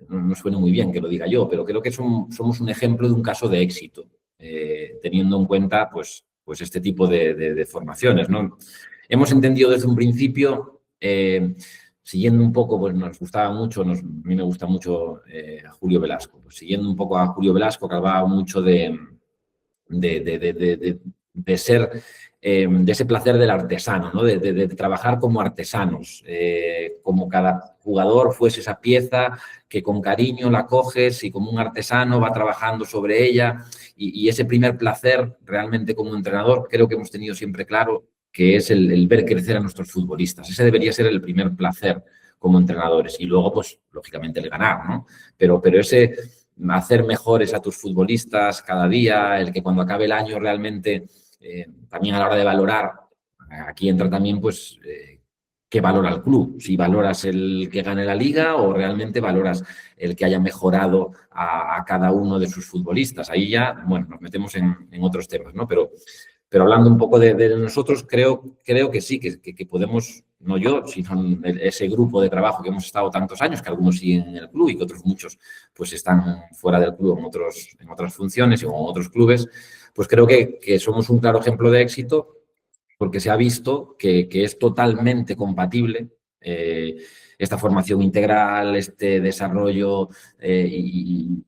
no suene muy bien que lo diga yo, pero creo que somos un ejemplo de un caso de éxito, teniendo en cuenta pues este tipo de formaciones, ¿no? hemos entendido desde un principio, siguiendo un poco, pues nos gustaba mucho, a mí me gusta mucho Julio Velasco, pues siguiendo un poco a Julio Velasco, que hablaba mucho de ser, de ese placer del artesano, ¿no? De trabajar como artesanos, como cada jugador fuese esa pieza que con cariño la coges y como un artesano va trabajando sobre ella, y ese primer placer realmente como entrenador creo que hemos tenido siempre claro que es el ver crecer a nuestros futbolistas. Ese debería ser el primer placer como entrenadores, y luego pues lógicamente el ganar, ¿no? Pero ese hacer mejores a tus futbolistas cada día, el que cuando acabe el año realmente, también a la hora de valorar, aquí entra también pues qué valora el club, si valoras el que gane la liga o realmente valoras el que haya mejorado a cada uno de sus futbolistas. Ahí ya, bueno, nos metemos en otros temas, ¿no? Pero hablando un poco de nosotros, creo que sí, que podemos, no yo, sino ese grupo de trabajo que hemos estado tantos años, que algunos siguen en el club y que otros muchos pues están fuera del club en otras funciones y en otros clubes, pues creo que somos un claro ejemplo de éxito, porque se ha visto que es totalmente compatible esta formación integral, este desarrollo y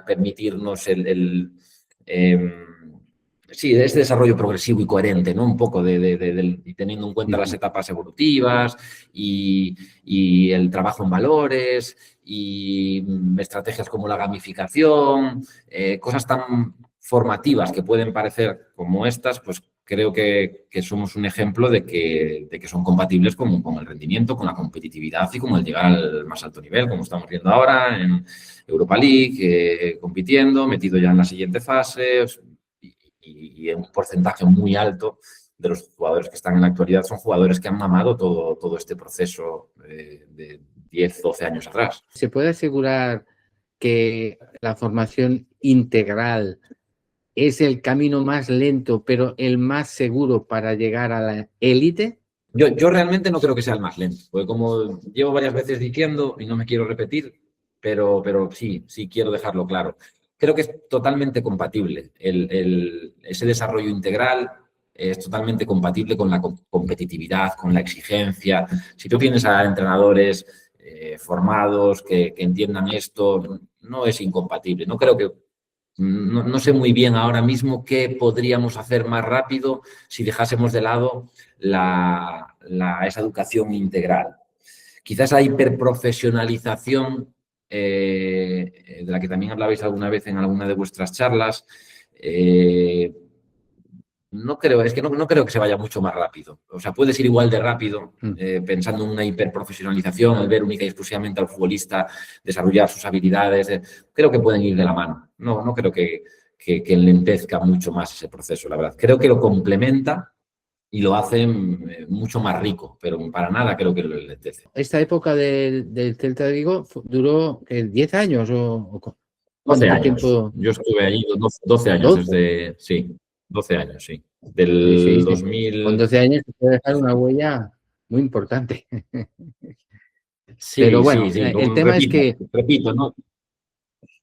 permitirnos sí, este desarrollo progresivo y coherente, ¿no? Un poco y teniendo en cuenta las etapas evolutivas y el trabajo en valores y estrategias como la gamificación, cosas tan formativas que pueden parecer como estas, pues creo que somos un ejemplo de que son compatibles con el rendimiento, con la competitividad y con el llegar al más alto nivel, como estamos viendo ahora en Europa League, compitiendo, metido ya en la siguiente fase, y en un porcentaje muy alto de los jugadores que están en la actualidad son jugadores que han mamado todo este proceso de 10, 12 años atrás. ¿Se puede asegurar que la formación integral es el camino más lento, pero el más seguro para llegar a la élite? Yo realmente no creo que sea el más lento, porque como llevo varias veces diciendo, y no me quiero repetir, pero sí quiero dejarlo claro. Creo que es totalmente compatible. Ese desarrollo integral es totalmente compatible con la competitividad, con la exigencia. Si tú tienes a entrenadores formados que entiendan esto, no es incompatible. No creo que... No sé muy bien ahora mismo qué podríamos hacer más rápido si dejásemos de lado esa educación integral. Quizás la hiperprofesionalización, de la que también hablabais alguna vez en alguna de vuestras charlas, no creo que se vaya mucho más rápido. O sea, puedes ir igual de rápido pensando en una hiperprofesionalización, el ver única y exclusivamente al futbolista desarrollar sus habilidades. Creo que pueden ir de la mano. No creo que enlentezca mucho más ese proceso, la verdad. Creo que lo complementa y lo hace mucho más rico, pero para nada creo que lo enlentece. Esta época del Celta de Vigo duró 10 años o 12 años. Tiempo. Yo estuve allí 12 años, 12. Sí. 12 años, sí. Del 2000... Con 12 años se puede dejar una huella muy importante. Sí, pero bueno, sí. El tema es que...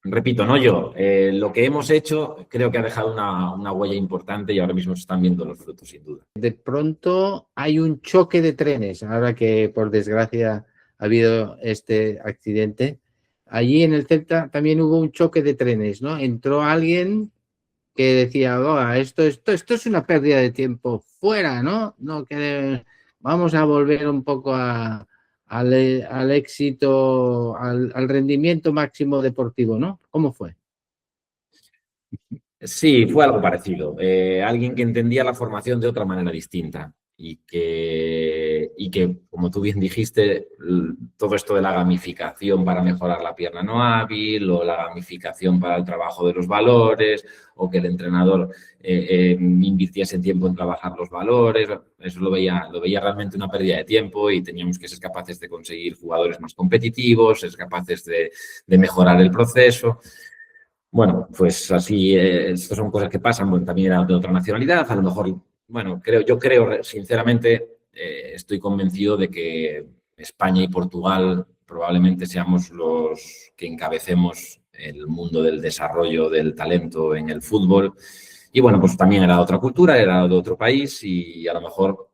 Repito, no yo. Lo que hemos hecho creo que ha dejado una huella importante y ahora mismo se están viendo los frutos, sin duda. De pronto hay un choque de trenes, ahora que por desgracia ha habido este accidente. Allí en el Celta también hubo un choque de trenes, ¿no? Entró alguien que decía, oh, esto es una pérdida de tiempo, fuera, ¿no? Vamos a volver un poco al éxito, al rendimiento máximo deportivo, ¿no? ¿Cómo fue? Sí, fue algo parecido. Alguien que entendía la formación de otra manera distinta y que, como tú bien dijiste, todo esto de la gamificación para mejorar la pierna no hábil o la gamificación para el trabajo de los valores o que el entrenador invirtiese tiempo en trabajar los valores, eso lo veía realmente una pérdida de tiempo y teníamos que ser capaces de conseguir jugadores más competitivos, ser capaces de mejorar el proceso. Bueno, pues así, estas son cosas que pasan. Bueno, también era de otra nacionalidad, a lo mejor, bueno, yo creo, sinceramente, estoy convencido de que España y Portugal probablemente seamos los que encabecemos el mundo del desarrollo del talento en el fútbol Y bueno, pues también era de otra cultura, era de otro país y a lo mejor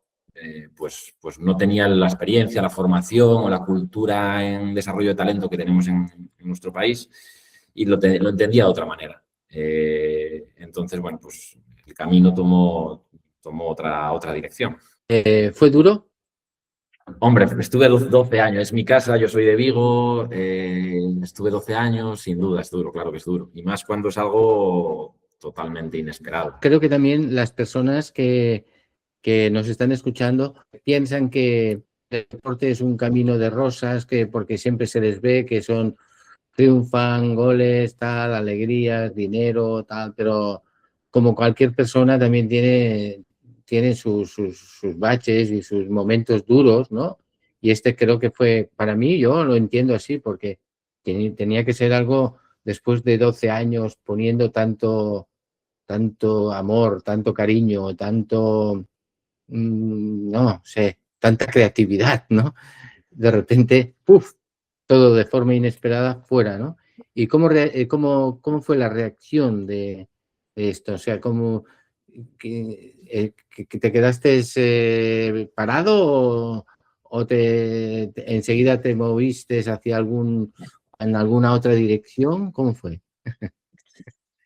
pues no tenía la experiencia, la formación o la cultura en desarrollo de talento que tenemos en nuestro país y lo entendía de otra manera. Entonces, bueno, pues el camino tomó otra dirección. ¿Fue duro? Hombre, estuve 12 años, es mi casa, yo soy de Vigo, estuve 12 años, sin duda es duro, claro que es duro. Y más cuando es algo totalmente inesperado. Creo que también las personas que nos están escuchando piensan que el deporte es un camino de rosas, que porque siempre se les ve que son triunfan, goles, tal, alegrías, dinero, tal, pero como cualquier persona también tiene sus baches y sus momentos duros, ¿no? Y este creo que fue, para mí, yo lo entiendo así, porque tenía que ser algo después de 12 años poniendo tanto amor, tanto cariño, no sé, tanta creatividad, ¿no? De repente, ¡puf!, todo de forma inesperada fuera, ¿no? ¿Y cómo fue la reacción de esto? O sea, ¿cómo que te quedaste parado o enseguida te moviste hacia en alguna otra dirección? ¿Cómo fue?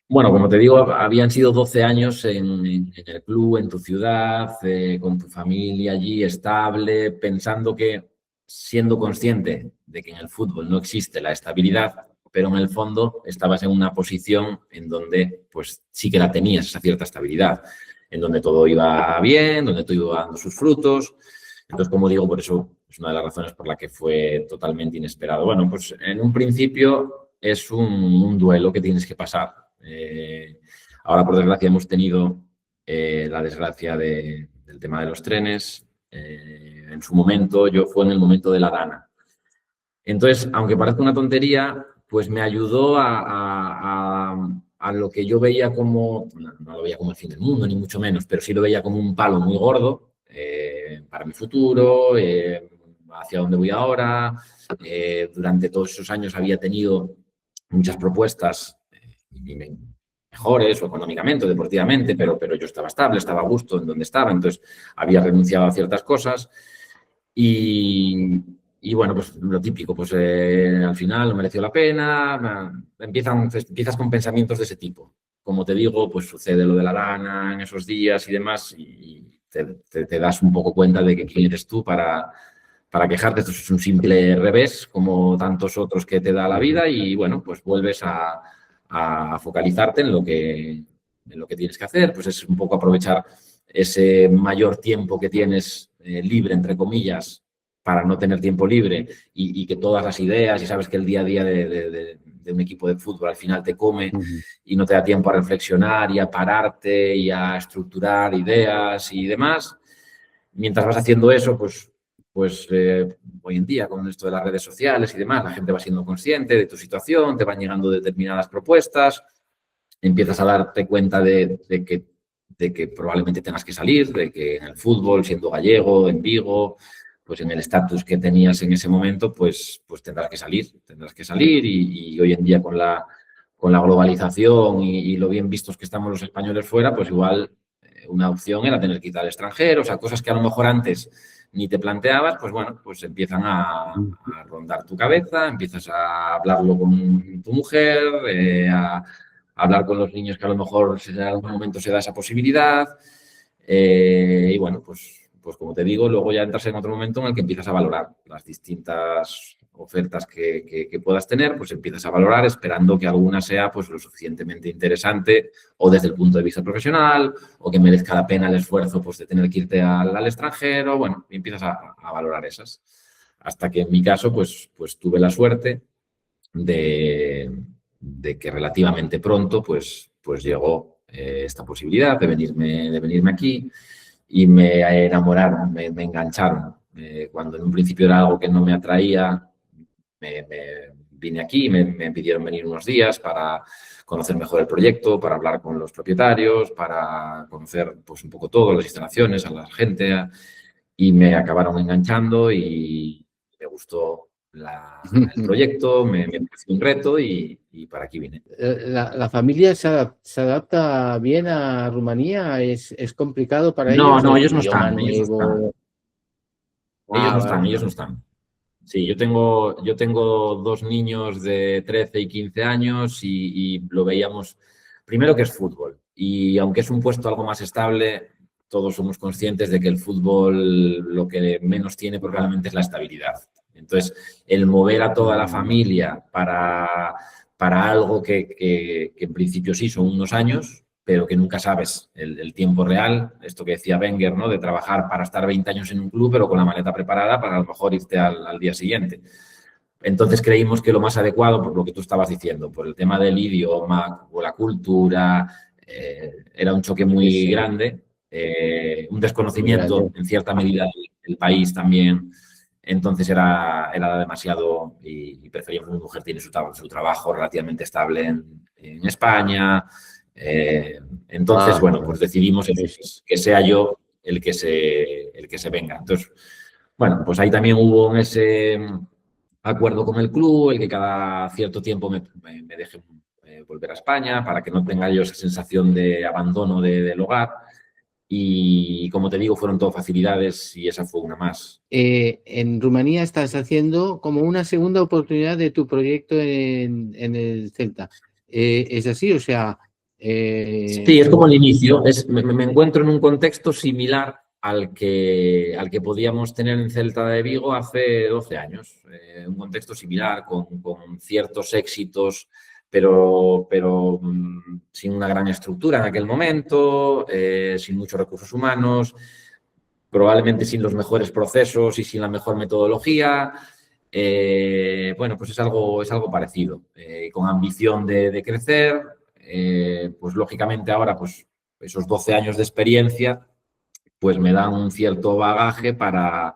Bueno, como te digo, habían sido 12 años en el club, en tu ciudad, con tu familia allí, estable, pensando que, siendo consciente de que en el fútbol no existe la estabilidad, pero en el fondo estabas en una posición en donde pues sí que la tenías, esa cierta estabilidad, en donde todo iba bien, donde todo iba dando sus frutos. Entonces, como digo, por eso es una de las razones por la que fue totalmente inesperado. Bueno, pues en un principio es un duelo que tienes que pasar. Ahora, por desgracia, hemos tenido la desgracia del tema de los trenes. En su momento, yo fue en el momento de la Dana. Entonces, aunque parezca una tontería, pues me ayudó a lo que yo veía como, no lo veía como el fin del mundo, ni mucho menos, pero sí lo veía como un palo muy gordo para mi futuro, hacia dónde voy ahora. Durante todos esos años había tenido muchas propuestas mejores o económicamente o deportivamente, pero yo estaba estable, estaba a gusto en donde estaba, entonces había renunciado a ciertas cosas y bueno, pues lo típico, pues al final no mereció la pena, empiezas con pensamientos de ese tipo. Como te digo, pues sucede lo de la Dana en esos días y demás y te das un poco cuenta de que quién eres tú para quejarte. Esto es un simple revés, como tantos otros que te da la vida y bueno, pues vuelves a focalizarte en lo que tienes que hacer, pues es un poco aprovechar ese mayor tiempo que tienes libre, entre comillas, para no tener tiempo libre y que todas las ideas, y sabes que el día a día de un equipo de fútbol al final te come y no te da tiempo a reflexionar y a pararte y a estructurar ideas y demás. Mientras vas haciendo eso, pues hoy en día con esto de las redes sociales y demás, la gente va siendo consciente de tu situación, te van llegando determinadas propuestas, empiezas a darte cuenta de que probablemente tengas que salir, de que en el fútbol, siendo gallego, en Vigo, pues en el estatus que tenías en ese momento, pues tendrás que salir y hoy en día con la globalización y lo bien vistos que estamos los españoles fuera, pues igual una opción era tener que ir al extranjero, o sea, cosas que a lo mejor antes ni te planteabas, pues bueno, pues empiezan a rondar tu cabeza, empiezas a hablarlo con tu mujer, a hablar con los niños que a lo mejor en algún momento se da esa posibilidad. Y bueno, pues como te digo, luego ya entras en otro momento en el que empiezas a valorar las distintas ofertas que puedas tener, pues empiezas a valorar esperando que alguna sea pues lo suficientemente interesante o desde el punto de vista profesional o que merezca la pena el esfuerzo pues de tener que irte al extranjero, bueno, y empiezas a valorar esas. Hasta que en mi caso pues tuve la suerte de que relativamente pronto pues llegó esta posibilidad de venirme aquí y me enamoraron, me engancharon. Cuando en un principio era algo que no me atraía, me vine aquí, me pidieron venir unos días para conocer mejor el proyecto, para hablar con los propietarios, para conocer pues un poco todo, las instalaciones, a la gente, y me acabaron enganchando y me gustó el proyecto, me pareció un reto y para aquí vine. ¿La familia se adapta bien a Rumanía? ¿Es complicado para No, ellos no, el ellos no idioma están, ellos no están. nuevo? Ellos no Vale, están, ellos no vale. están. Sí, yo tengo 2 niños de 13 y 15 años y lo veíamos, primero que es fútbol y aunque es un puesto algo más estable, todos somos conscientes de que el fútbol lo que menos tiene probablemente es la estabilidad. Entonces, el mover a toda la familia para algo que en principio sí son unos años, pero que nunca sabes el tiempo real, esto que decía Wenger, ¿no? De trabajar para estar 20 años en un club, pero con la maleta preparada para a lo mejor irte al día siguiente. Entonces creímos que lo más adecuado, por lo que tú estabas diciendo, por el tema del idioma o la cultura, era un choque muy grande, un Muy desconocimiento grande. en cierta medida del país también. Entonces era demasiado y preferíamos mi mujer tiene su trabajo relativamente estable en España. Entonces, bueno, pues decidimos Sí, sí. que sea yo el que se venga. Entonces, bueno, pues ahí también hubo ese acuerdo con el club, el que cada cierto tiempo me deje volver a España para que no tenga yo esa sensación de abandono del hogar. Y como te digo, fueron todo facilidades y esa fue una más. En Rumanía estás haciendo como una segunda oportunidad de tu proyecto en el Celta. ¿Es así? O sea, Sí, es como el inicio. Me encuentro en un contexto similar al que podíamos tener en Celta de Vigo hace 12 años. Un contexto similar, con ciertos éxitos, pero sin una gran estructura en aquel momento, sin muchos recursos humanos, probablemente sin los mejores procesos y sin la mejor metodología. Bueno, pues es algo parecido, con ambición de crecer, pues lógicamente ahora pues esos 12 años de experiencia pues me dan un cierto bagaje para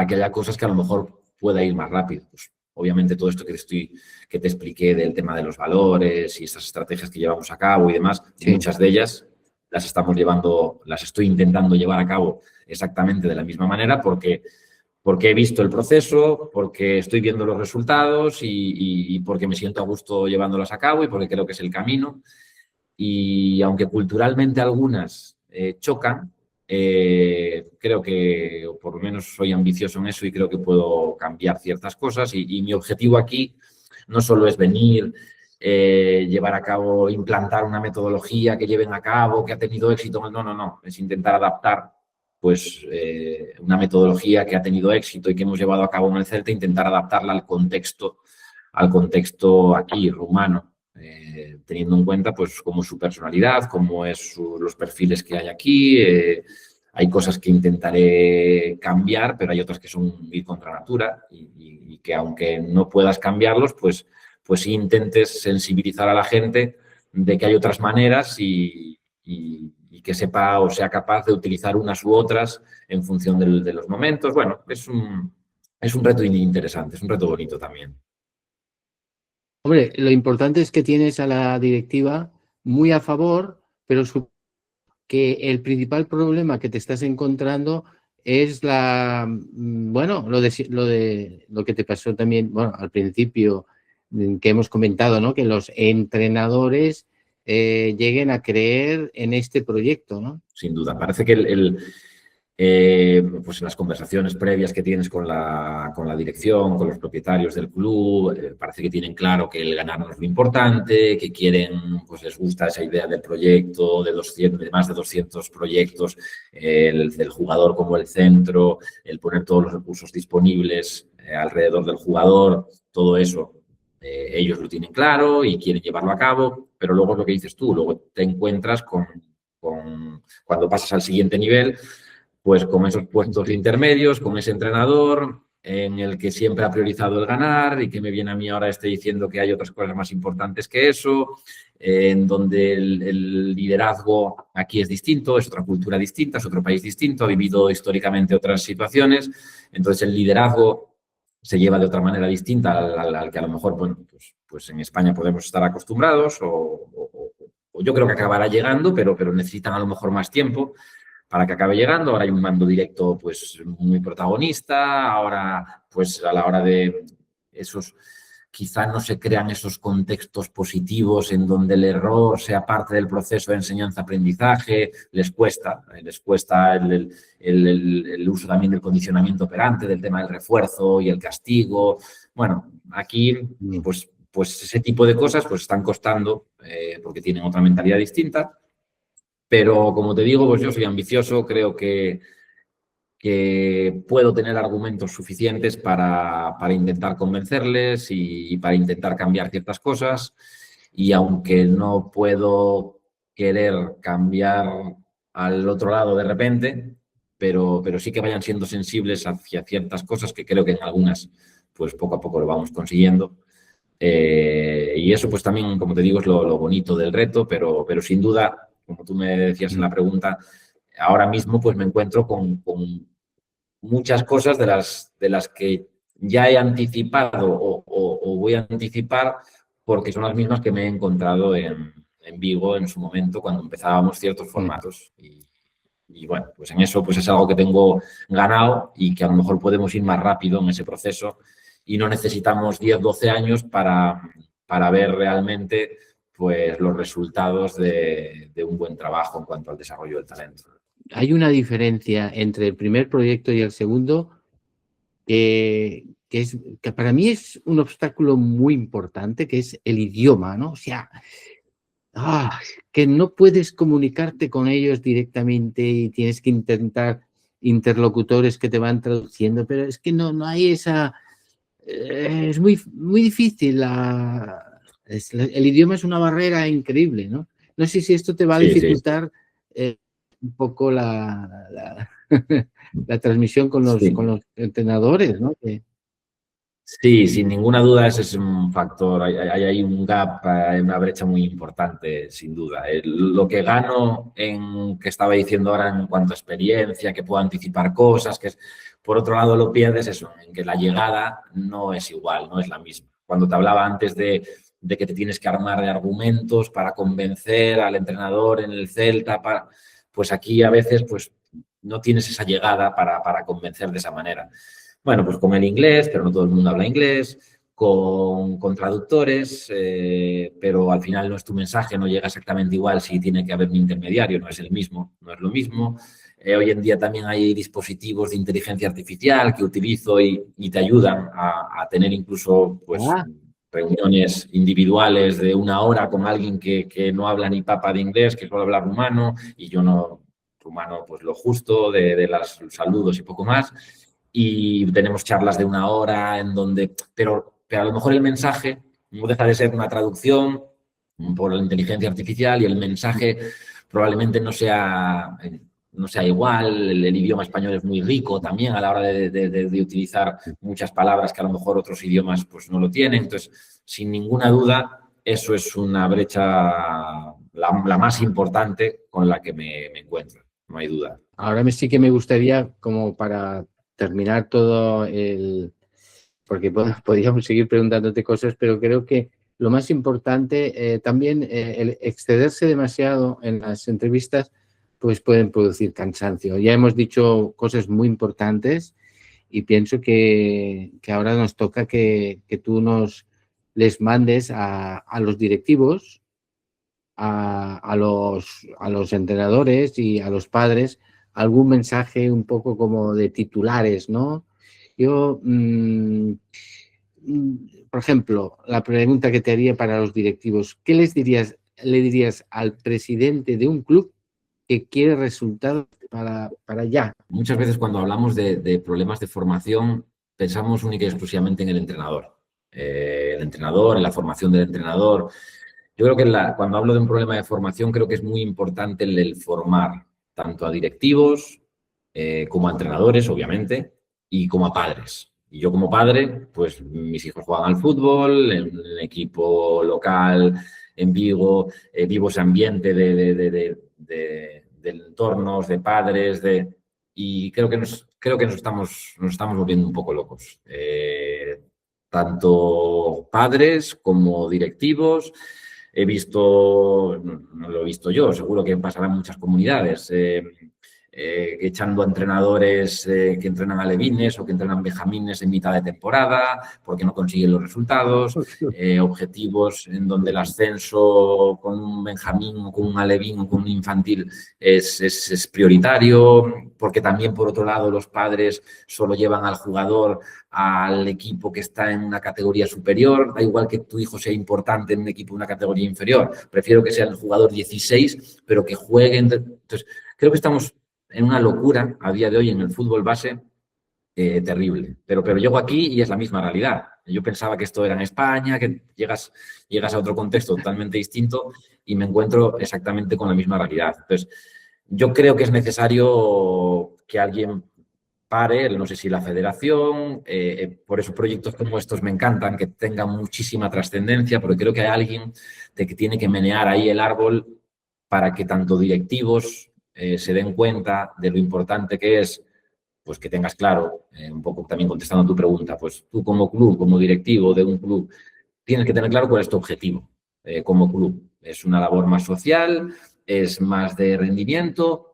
que haya cosas que a lo mejor pueda ir más rápido. Pues, obviamente todo esto que te expliqué del tema de los valores y estas estrategias que llevamos a cabo y demás, sí. muchas de ellas las estoy intentando llevar a cabo exactamente de la misma manera porque he visto el proceso, porque estoy viendo los resultados y porque me siento a gusto llevándolas a cabo y porque creo que es el camino. Y aunque culturalmente algunas chocan, creo que, o por lo menos soy ambicioso en eso y creo que puedo cambiar ciertas cosas y mi objetivo aquí no solo es venir, llevar a cabo, implantar una metodología que lleven a cabo, que ha tenido éxito, no, es intentar adaptar pues una metodología que ha tenido éxito y que hemos llevado a cabo en el Celta, intentar adaptarla al contexto aquí rumano, teniendo en cuenta pues cómo es su personalidad, cómo es los perfiles que hay aquí. Hay cosas que intentaré cambiar, pero hay otras que son ir contra natura y que aunque no puedas cambiarlos, pues sí intentes sensibilizar a la gente de que hay otras maneras y que sepa o sea capaz de utilizar unas u otras en función de los momentos. Bueno, es un reto interesante, es un reto bonito también. Hombre, lo importante es que tienes a la directiva muy a favor, pero que el principal problema que te estás encontrando es bueno, lo que te pasó también, bueno, al principio, que hemos comentado, ¿no? Que los entrenadores lleguen a creer en este proyecto, ¿no? Sin duda. Parece que pues en las conversaciones previas que tienes con la dirección, con los propietarios del club, parece que tienen claro que el ganar no es lo importante, que quieren, pues les gusta esa idea del proyecto, de más de 200 proyectos, del jugador como el centro, el poner todos los recursos disponibles alrededor del jugador, todo eso. Ellos lo tienen claro y quieren llevarlo a cabo, pero luego es lo que dices tú, luego te encuentras cuando pasas al siguiente nivel, pues con esos puestos intermedios, con ese entrenador en el que siempre ha priorizado el ganar y que me viene a mí ahora diciendo que hay otras cosas más importantes que eso, en donde el liderazgo aquí es distinto, es otra cultura distinta, es otro país distinto, ha vivido históricamente otras situaciones, entonces el liderazgo se lleva de otra manera distinta al que a lo mejor, bueno, pues en España podemos estar acostumbrados o yo creo que acabará llegando, pero necesitan a lo mejor más tiempo para que acabe llegando. Ahora hay un mando directo pues muy protagonista, ahora pues a la hora de quizá no se crean esos contextos positivos en donde el error sea parte del proceso de enseñanza-aprendizaje, les cuesta el uso también del condicionamiento operante, del tema del refuerzo y el castigo. Bueno, aquí pues ese tipo de cosas pues están costando porque tienen otra mentalidad distinta, pero como te digo, pues yo soy ambicioso, creo que puedo tener argumentos suficientes para intentar convencerles y para intentar cambiar ciertas cosas. Y aunque no puedo querer cambiar al otro lado de repente, pero sí que vayan siendo sensibles hacia ciertas cosas que creo que en algunas, pues poco a poco lo vamos consiguiendo. Y eso pues también, como te digo, es lo bonito del reto, pero sin duda, como tú me decías en la pregunta, ahora mismo pues me encuentro con muchas cosas de las que ya he anticipado o voy a anticipar porque son las mismas que me he encontrado en Vigo en su momento cuando empezábamos ciertos formatos. Y bueno, pues en eso pues es algo que tengo ganado y que a lo mejor podemos ir más rápido en ese proceso y no necesitamos 10, 12 años para ver realmente pues los resultados de un buen trabajo en cuanto al desarrollo del talento. Hay una diferencia entre el primer proyecto y el segundo que para mí es un obstáculo muy importante, que es el idioma, ¿no? O sea, que no puedes comunicarte con ellos directamente y tienes que intentar interlocutores que te van traduciendo, pero es que no hay esa... es muy difícil. El idioma es una barrera increíble, ¿no? No sé si esto te va a dificultar un poco la transmisión con los entrenadores, ¿no? Sí, sin ninguna duda ese es un factor, hay ahí un gap, una brecha muy importante, sin duda. Lo que gano en, que estaba diciendo ahora en cuanto a experiencia, que puedo anticipar cosas, que es, por otro lado lo pierdes eso, en que la llegada no es igual, no es la misma. Cuando te hablaba antes de que te tienes que armar de argumentos para convencer al entrenador en el Celta, pues aquí a veces pues no tienes esa llegada para convencer de esa manera. Bueno, pues con el inglés, pero no todo el mundo habla inglés, con traductores, pero al final no es tu mensaje, no llega exactamente igual si tiene que haber un intermediario, no es el mismo, no es lo mismo. Hoy en día también hay dispositivos de inteligencia artificial que utilizo y te ayudan a tener incluso pues, reuniones individuales de 1 hora con alguien que no habla ni papa de inglés, que solo habla rumano, y yo no, rumano pues lo justo de los saludos y poco más. Y tenemos charlas de 1 hora en donde, pero a lo mejor el mensaje no deja de ser una traducción por la inteligencia artificial y el mensaje probablemente no sea igual. El idioma español es muy rico también a la hora de utilizar muchas palabras que a lo mejor otros idiomas pues no lo tienen. Entonces, sin ninguna duda, eso es una brecha la más importante con la que me encuentro, no hay duda. Ahora sí que me gustaría, como para terminar todo porque podríamos seguir preguntándote cosas, pero creo que lo más importante también el excederse demasiado en las entrevistas pues pueden producir cansancio. Ya hemos dicho cosas muy importantes y pienso que ahora nos toca que tú les mandes a los directivos, a los entrenadores y a los padres algún mensaje un poco como de titulares, ¿no? Yo, por ejemplo, la pregunta que te haría para los directivos, ¿qué le dirías al presidente de un club que quiere resultados para ya? Muchas veces cuando hablamos de problemas de formación pensamos única y exclusivamente en el entrenador. En la formación del entrenador. Yo creo que cuando hablo de un problema de formación creo que es muy importante el formar tanto a directivos como a entrenadores, obviamente, y como a padres. Y yo como padre, pues mis hijos juegan al fútbol, en el equipo local, en Vigo, vivo ese ambiente de entornos, de padres, y creo que nos estamos volviendo un poco locos. Tanto padres como directivos. He visto, no lo he visto yo, seguro que pasará en muchas comunidades, echando a entrenadores que entrenan alevines o que entrenan benjamines en mitad de temporada porque no consiguen los resultados, objetivos en donde el ascenso con un benjamín o con un alevín o con un infantil es prioritario, porque también por otro lado los padres solo llevan al jugador al equipo que está en una categoría superior, da igual que tu hijo sea importante en un equipo de una categoría inferior, prefiero que sea el jugador 16, pero que juegue. Entonces, creo que estamos en una locura a día de hoy en el fútbol base terrible. Pero llego aquí y es la misma realidad. Yo pensaba que esto era en España, que llegas a otro contexto totalmente distinto y me encuentro exactamente con la misma realidad. Entonces, yo creo que es necesario que alguien pare, no sé si la federación, por eso proyectos como estos me encantan, que tengan muchísima trascendencia, porque creo que hay alguien que tiene que menear ahí el árbol para que tanto directivos se den cuenta de lo importante que es, pues que tengas claro, un poco también contestando a tu pregunta, pues tú como club, como directivo de un club, tienes que tener claro cuál es tu objetivo como club. Es una labor más social, es más de rendimiento,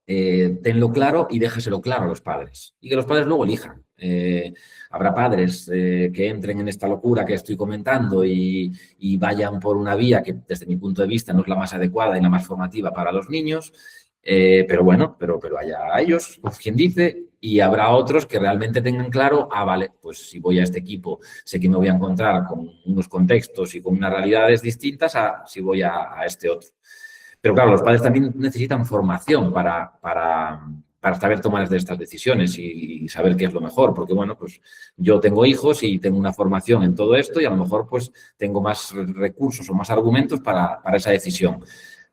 tenlo claro y déjaselo claro a los padres. Y que los padres luego elijan. Habrá padres que entren en esta locura que estoy comentando y vayan por una vía que desde mi punto de vista no es la más adecuada y la más formativa para los niños. Pero bueno, pero allá a ellos, pues quien dice, y habrá otros que realmente tengan claro, vale, pues si voy a este equipo, sé que me voy a encontrar con unos contextos y con unas realidades distintas a si voy a este otro. Pero claro, los padres también necesitan formación para saber tomar estas decisiones y saber qué es lo mejor, porque bueno, pues yo tengo hijos y tengo una formación en todo esto y a lo mejor pues tengo más recursos o más argumentos para esa decisión.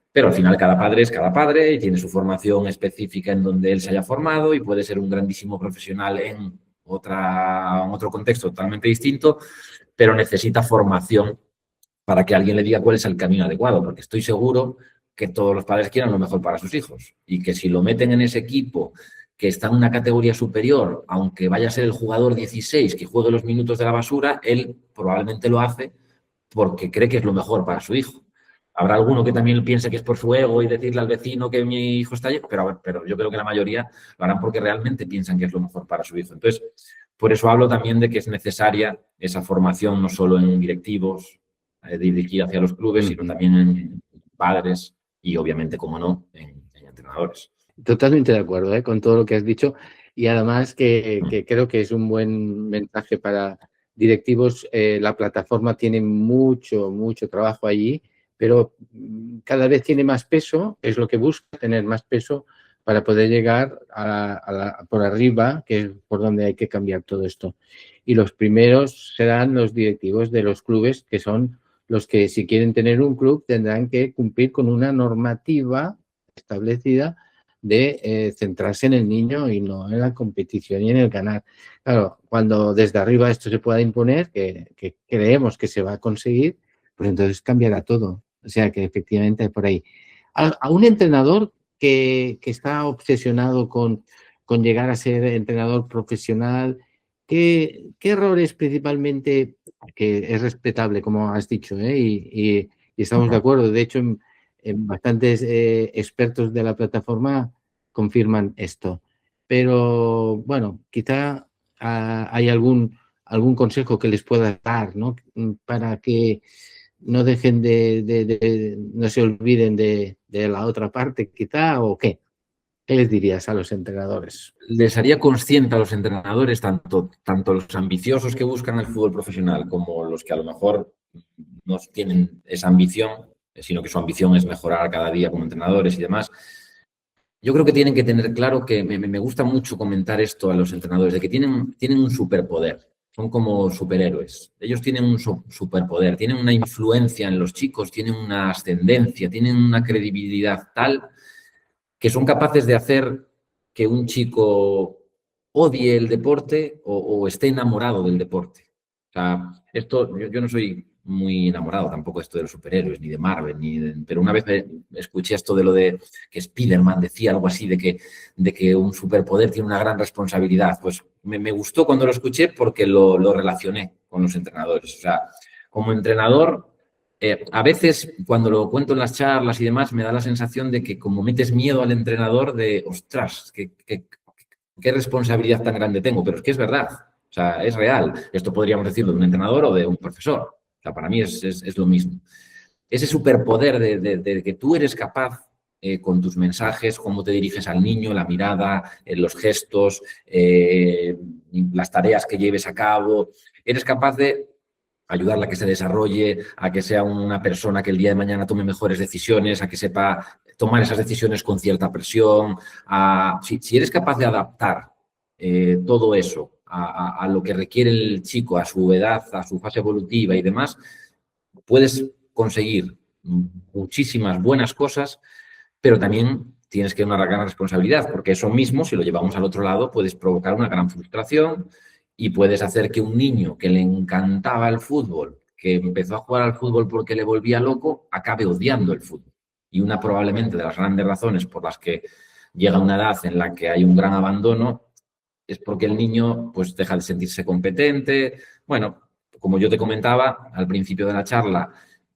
Pero al final cada padre es cada padre y tiene su formación específica en donde él se haya formado y puede ser un grandísimo profesional en otro contexto totalmente distinto, pero necesita formación para que alguien le diga cuál es el camino adecuado, porque estoy seguro que todos los padres quieran lo mejor para sus hijos y que si lo meten en ese equipo que está en una categoría superior, aunque vaya a ser el jugador 16 que juegue los minutos de la basura, él probablemente lo hace porque cree que es lo mejor para su hijo. Habrá alguno que también piense que es por su ego y decirle al vecino que mi hijo está allí, pero yo creo que la mayoría lo harán porque realmente piensan que es lo mejor para su hijo. Entonces, por eso hablo también de que es necesaria esa formación no solo en directivos, dirigida hacia los clubes, sino también en padres y obviamente, como no, en entrenadores. Totalmente de acuerdo con todo lo que has dicho y además que creo que es un buen mensaje para directivos. La plataforma tiene mucho trabajo allí, pero cada vez tiene más peso, es lo que busca, tener más peso para poder llegar por arriba, que es por donde hay que cambiar todo esto. Y los primeros serán los directivos de los clubes, que son los que, si quieren tener un club, tendrán que cumplir con una normativa establecida de centrarse en el niño y no en la competición y en el ganar. Claro, cuando desde arriba esto se pueda imponer, que creemos que se va a conseguir, pues entonces cambiará todo. O sea que efectivamente por ahí. A un entrenador que está obsesionado con llegar a ser entrenador profesional, ¿qué errores principalmente, que es respetable, como has dicho, y estamos de acuerdo? De hecho, en bastantes expertos de la plataforma confirman esto. Pero bueno, quizá hay algún consejo que les pueda dar, ¿no? Para que no dejen no se olviden de la otra parte, quizá, o qué. ¿Qué les dirías a los entrenadores? Les haría consciente a los entrenadores, tanto los ambiciosos que buscan el fútbol profesional como los que a lo mejor no tienen esa ambición, sino que su ambición es mejorar cada día como entrenadores y demás. Yo creo que tienen que tener claro que me gusta mucho comentar esto a los entrenadores, de que tienen un superpoder, son como superhéroes. Ellos tienen un superpoder, tienen una influencia en los chicos, tienen una ascendencia, tienen una credibilidad tal que son capaces de hacer que un chico odie el deporte o esté enamorado del deporte. O sea, yo no soy muy enamorado tampoco esto de los superhéroes, ni de Marvel, pero una vez escuché esto de lo de que Spiderman decía algo así, de que un superpoder tiene una gran responsabilidad. Pues me gustó cuando lo escuché porque lo relacioné con los entrenadores. O sea, como entrenador, A veces, cuando lo cuento en las charlas y demás, me da la sensación de que como metes miedo al entrenador de, ostras, qué responsabilidad tan grande tengo, pero es que es verdad, o sea, es real. Esto podríamos decirlo de un entrenador o de un profesor. O sea, para mí es lo mismo. Ese superpoder de que tú eres capaz, con tus mensajes, cómo te diriges al niño, la mirada, los gestos, las tareas que lleves a cabo, eres capaz de ayudarla a que se desarrolle, a que sea una persona que el día de mañana tome mejores decisiones, a que sepa tomar esas decisiones con cierta presión. Si eres capaz de adaptar todo eso a lo que requiere el chico, a su edad, a su fase evolutiva y demás, puedes conseguir muchísimas buenas cosas, pero también tienes que tener una gran responsabilidad, porque eso mismo, si lo llevamos al otro lado, puedes provocar una gran frustración y puedes hacer que un niño que le encantaba el fútbol, que empezó a jugar al fútbol porque le volvía loco, acabe odiando el fútbol. Y una probablemente de las grandes razones por las que llega una edad en la que hay un gran abandono es porque el niño pues deja de sentirse competente. Bueno, como yo te comentaba al principio de la charla,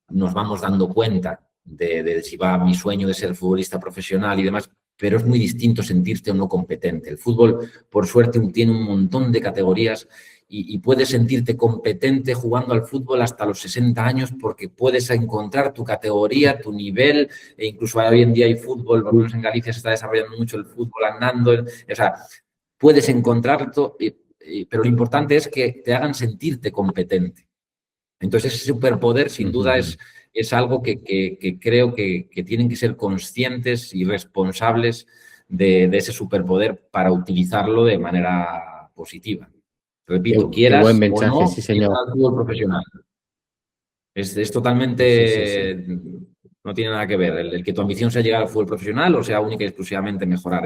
nos vamos dando cuenta de si va mi sueño de ser futbolista profesional y demás, pero es muy distinto sentirte o no competente. El fútbol, por suerte, tiene un montón de categorías y puedes sentirte competente jugando al fútbol hasta los 60 años porque puedes encontrar tu categoría, tu nivel, e incluso hoy en día hay fútbol, por lo menos en Galicia se está desarrollando mucho el fútbol andando, o sea, puedes encontrarlo, pero lo importante es que te hagan sentirte competente. Entonces, ese superpoder, sin duda, es algo que creo que tienen que ser conscientes y responsables de ese superpoder para utilizarlo de manera positiva. Repito, Qué buen quieras o mensaje, no, sí, llegar señor. al fútbol profesional. Es Sí, sí, sí. totalmente, no tiene nada que ver el que tu ambición sea llegar al fútbol profesional o sea única y exclusivamente mejorar.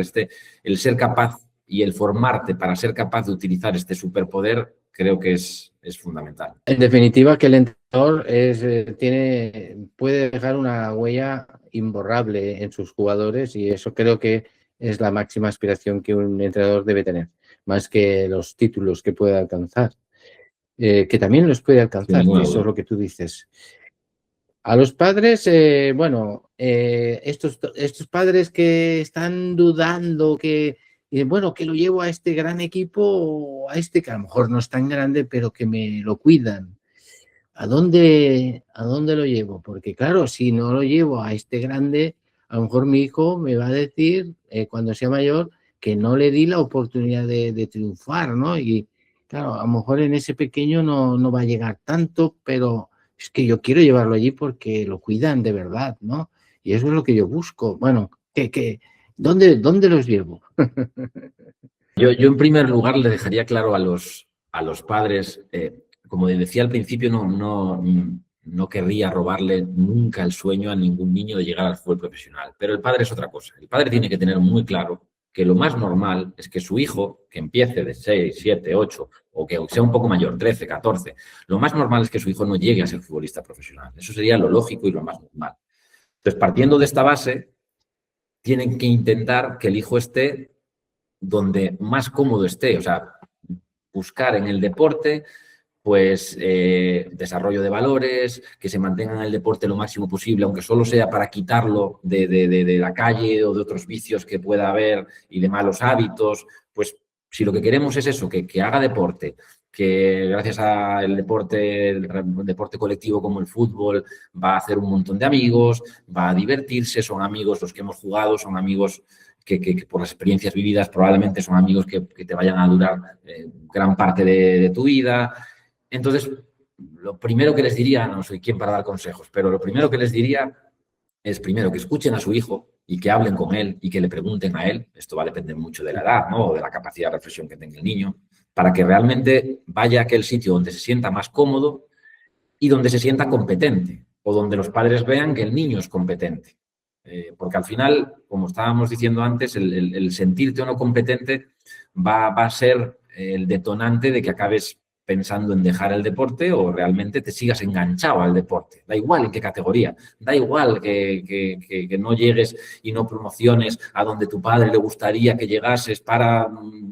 El ser capaz y el formarte para ser capaz de utilizar este superpoder creo que es fundamental. En definitiva, que el entrenador puede dejar una huella imborrable en sus jugadores y eso creo que es la máxima aspiración que un entrenador debe tener, más que los títulos que pueda alcanzar, que también los puede Sin alcanzar, que ninguna eso es duda. lo que tú dices. A los padres, estos padres que están dudando, que lo llevo a este gran equipo o a este que a lo mejor no es tan grande, pero que me lo cuidan. ¿A dónde lo llevo? Porque claro, si no lo llevo a este grande, a lo mejor mi hijo me va a decir, cuando sea mayor, que no le di la oportunidad de triunfar, ¿no? Y claro, a lo mejor en ese pequeño no va a llegar tanto, pero es que yo quiero llevarlo allí porque lo cuidan de verdad, ¿no? Y eso es lo que yo busco. Bueno, ¿dónde los llevo? Yo en primer lugar le dejaría claro a los padres, como decía al principio, no querría robarle nunca el sueño a ningún niño de llegar al fútbol profesional. Pero el padre es otra cosa. El padre tiene que tener muy claro que lo más normal es que su hijo, que empiece de 6, 7, 8, o que sea un poco mayor, 13, 14, lo más normal es que su hijo no llegue a ser futbolista profesional. Eso sería lo lógico y lo más normal. Entonces, partiendo de esta base, tienen que intentar que el hijo esté donde más cómodo esté, o sea, buscar en el deporte, pues desarrollo de valores, que se mantenga en el deporte lo máximo posible, aunque solo sea para quitarlo de la calle o de otros vicios que pueda haber y de malos hábitos, pues si lo que queremos es eso, que haga deporte, que gracias al deporte, el deporte colectivo como el fútbol, va a hacer un montón de amigos, va a divertirse, son amigos los que hemos jugado, son amigos que por las experiencias vividas probablemente son amigos que te vayan a durar gran parte de tu vida. Entonces, lo primero que les diría, no soy quien para dar consejos, pero lo primero que les diría es primero que escuchen a su hijo y que hablen con él y que le pregunten a él, esto va a depender mucho de la edad, ¿no? O de la capacidad de reflexión que tenga el niño, para que realmente vaya a aquel sitio donde se sienta más cómodo y donde se sienta competente, o donde los padres vean que el niño es competente. Porque al final, como estábamos diciendo antes, el sentirte o no competente va a ser el detonante de que acabes pensando en dejar el deporte o realmente te sigas enganchado al deporte. Da igual en qué categoría, da igual que no llegues y no promociones a donde tu padre le gustaría que llegases para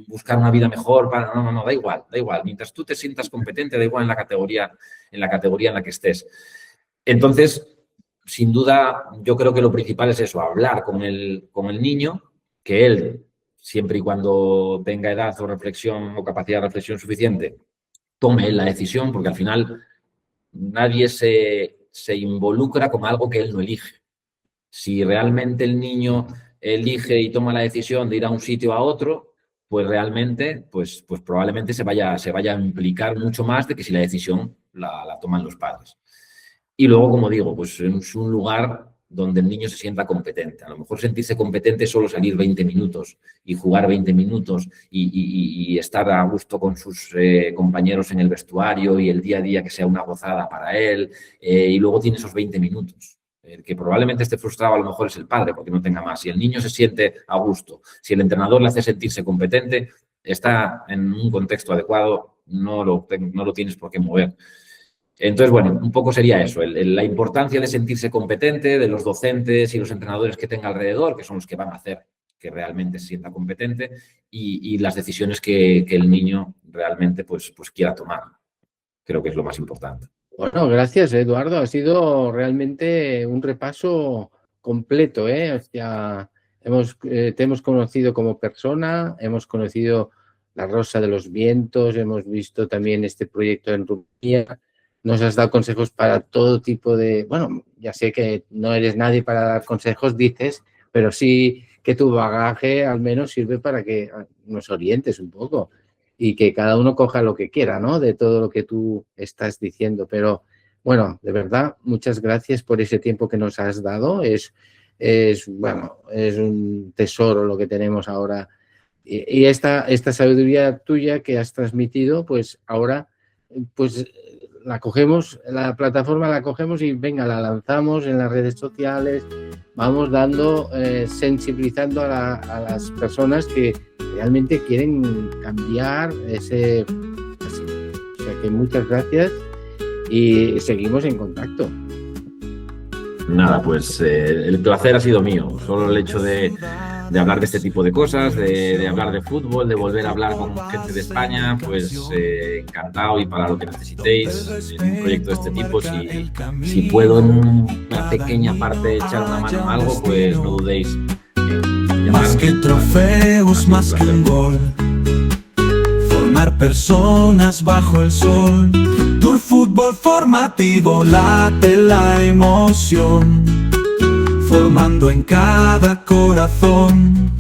buscar una vida mejor. No, da igual. Mientras tú te sientas competente, da igual en la categoría en la que estés. Entonces, sin duda, yo creo que lo principal es eso, hablar con el niño, que él, siempre y cuando tenga edad o reflexión o capacidad de reflexión suficiente, tome la decisión, porque al final nadie se involucra con algo que él no elige. Si realmente el niño elige y toma la decisión de ir a un sitio a otro, pues realmente, pues probablemente se vaya a implicar mucho más de que si la decisión la toman los padres. Y luego, como digo, pues es un lugar donde el niño se sienta competente. A lo mejor sentirse competente es solo salir 20 minutos y jugar 20 minutos y estar a gusto con sus compañeros en el vestuario y el día a día que sea una gozada para él. Y luego tiene esos 20 minutos. El que probablemente esté frustrado a lo mejor es el padre porque no tenga más. Si el niño se siente a gusto, si el entrenador le hace sentirse competente, está en un contexto adecuado, no lo tienes por qué mover. Entonces, bueno, un poco sería eso, la importancia de sentirse competente, de los docentes y los entrenadores que tenga alrededor, que son los que van a hacer que realmente se sienta competente, y las decisiones que el niño realmente pues quiera tomar. Creo que es lo más importante. Bueno, gracias, Eduardo. Ha sido realmente un repaso completo, ¿eh? O sea, te hemos conocido como persona, hemos conocido La Rosa de los Vientos, hemos visto también este proyecto en Rumanía. Nos has dado consejos para todo tipo de... Bueno, ya sé que no eres nadie para dar consejos, dices, pero sí que tu bagaje al menos sirve para que nos orientes un poco y que cada uno coja lo que quiera, ¿no? De todo lo que tú estás diciendo. Pero, bueno, de verdad, muchas gracias por ese tiempo que nos has dado. Es un tesoro lo que tenemos ahora. Y esta sabiduría tuya que has transmitido, pues ahora, pues la cogemos, la plataforma la cogemos y venga, la lanzamos en las redes sociales, vamos dando, sensibilizando a las personas que realmente quieren cambiar ese... Así. O sea que muchas gracias y seguimos en contacto. Nada, pues el placer ha sido mío. Solo el hecho de hablar de este tipo de cosas, de hablar de fútbol, de volver a hablar con gente de España, pues encantado, y para lo que necesitéis en un proyecto de este tipo, si puedo en una pequeña parte echar una mano en algo, pues no dudéis en llamarme. Más que trofeos, más que un gol, formar personas bajo el sol. Tu fútbol formativo late la emoción, formando en cada corazón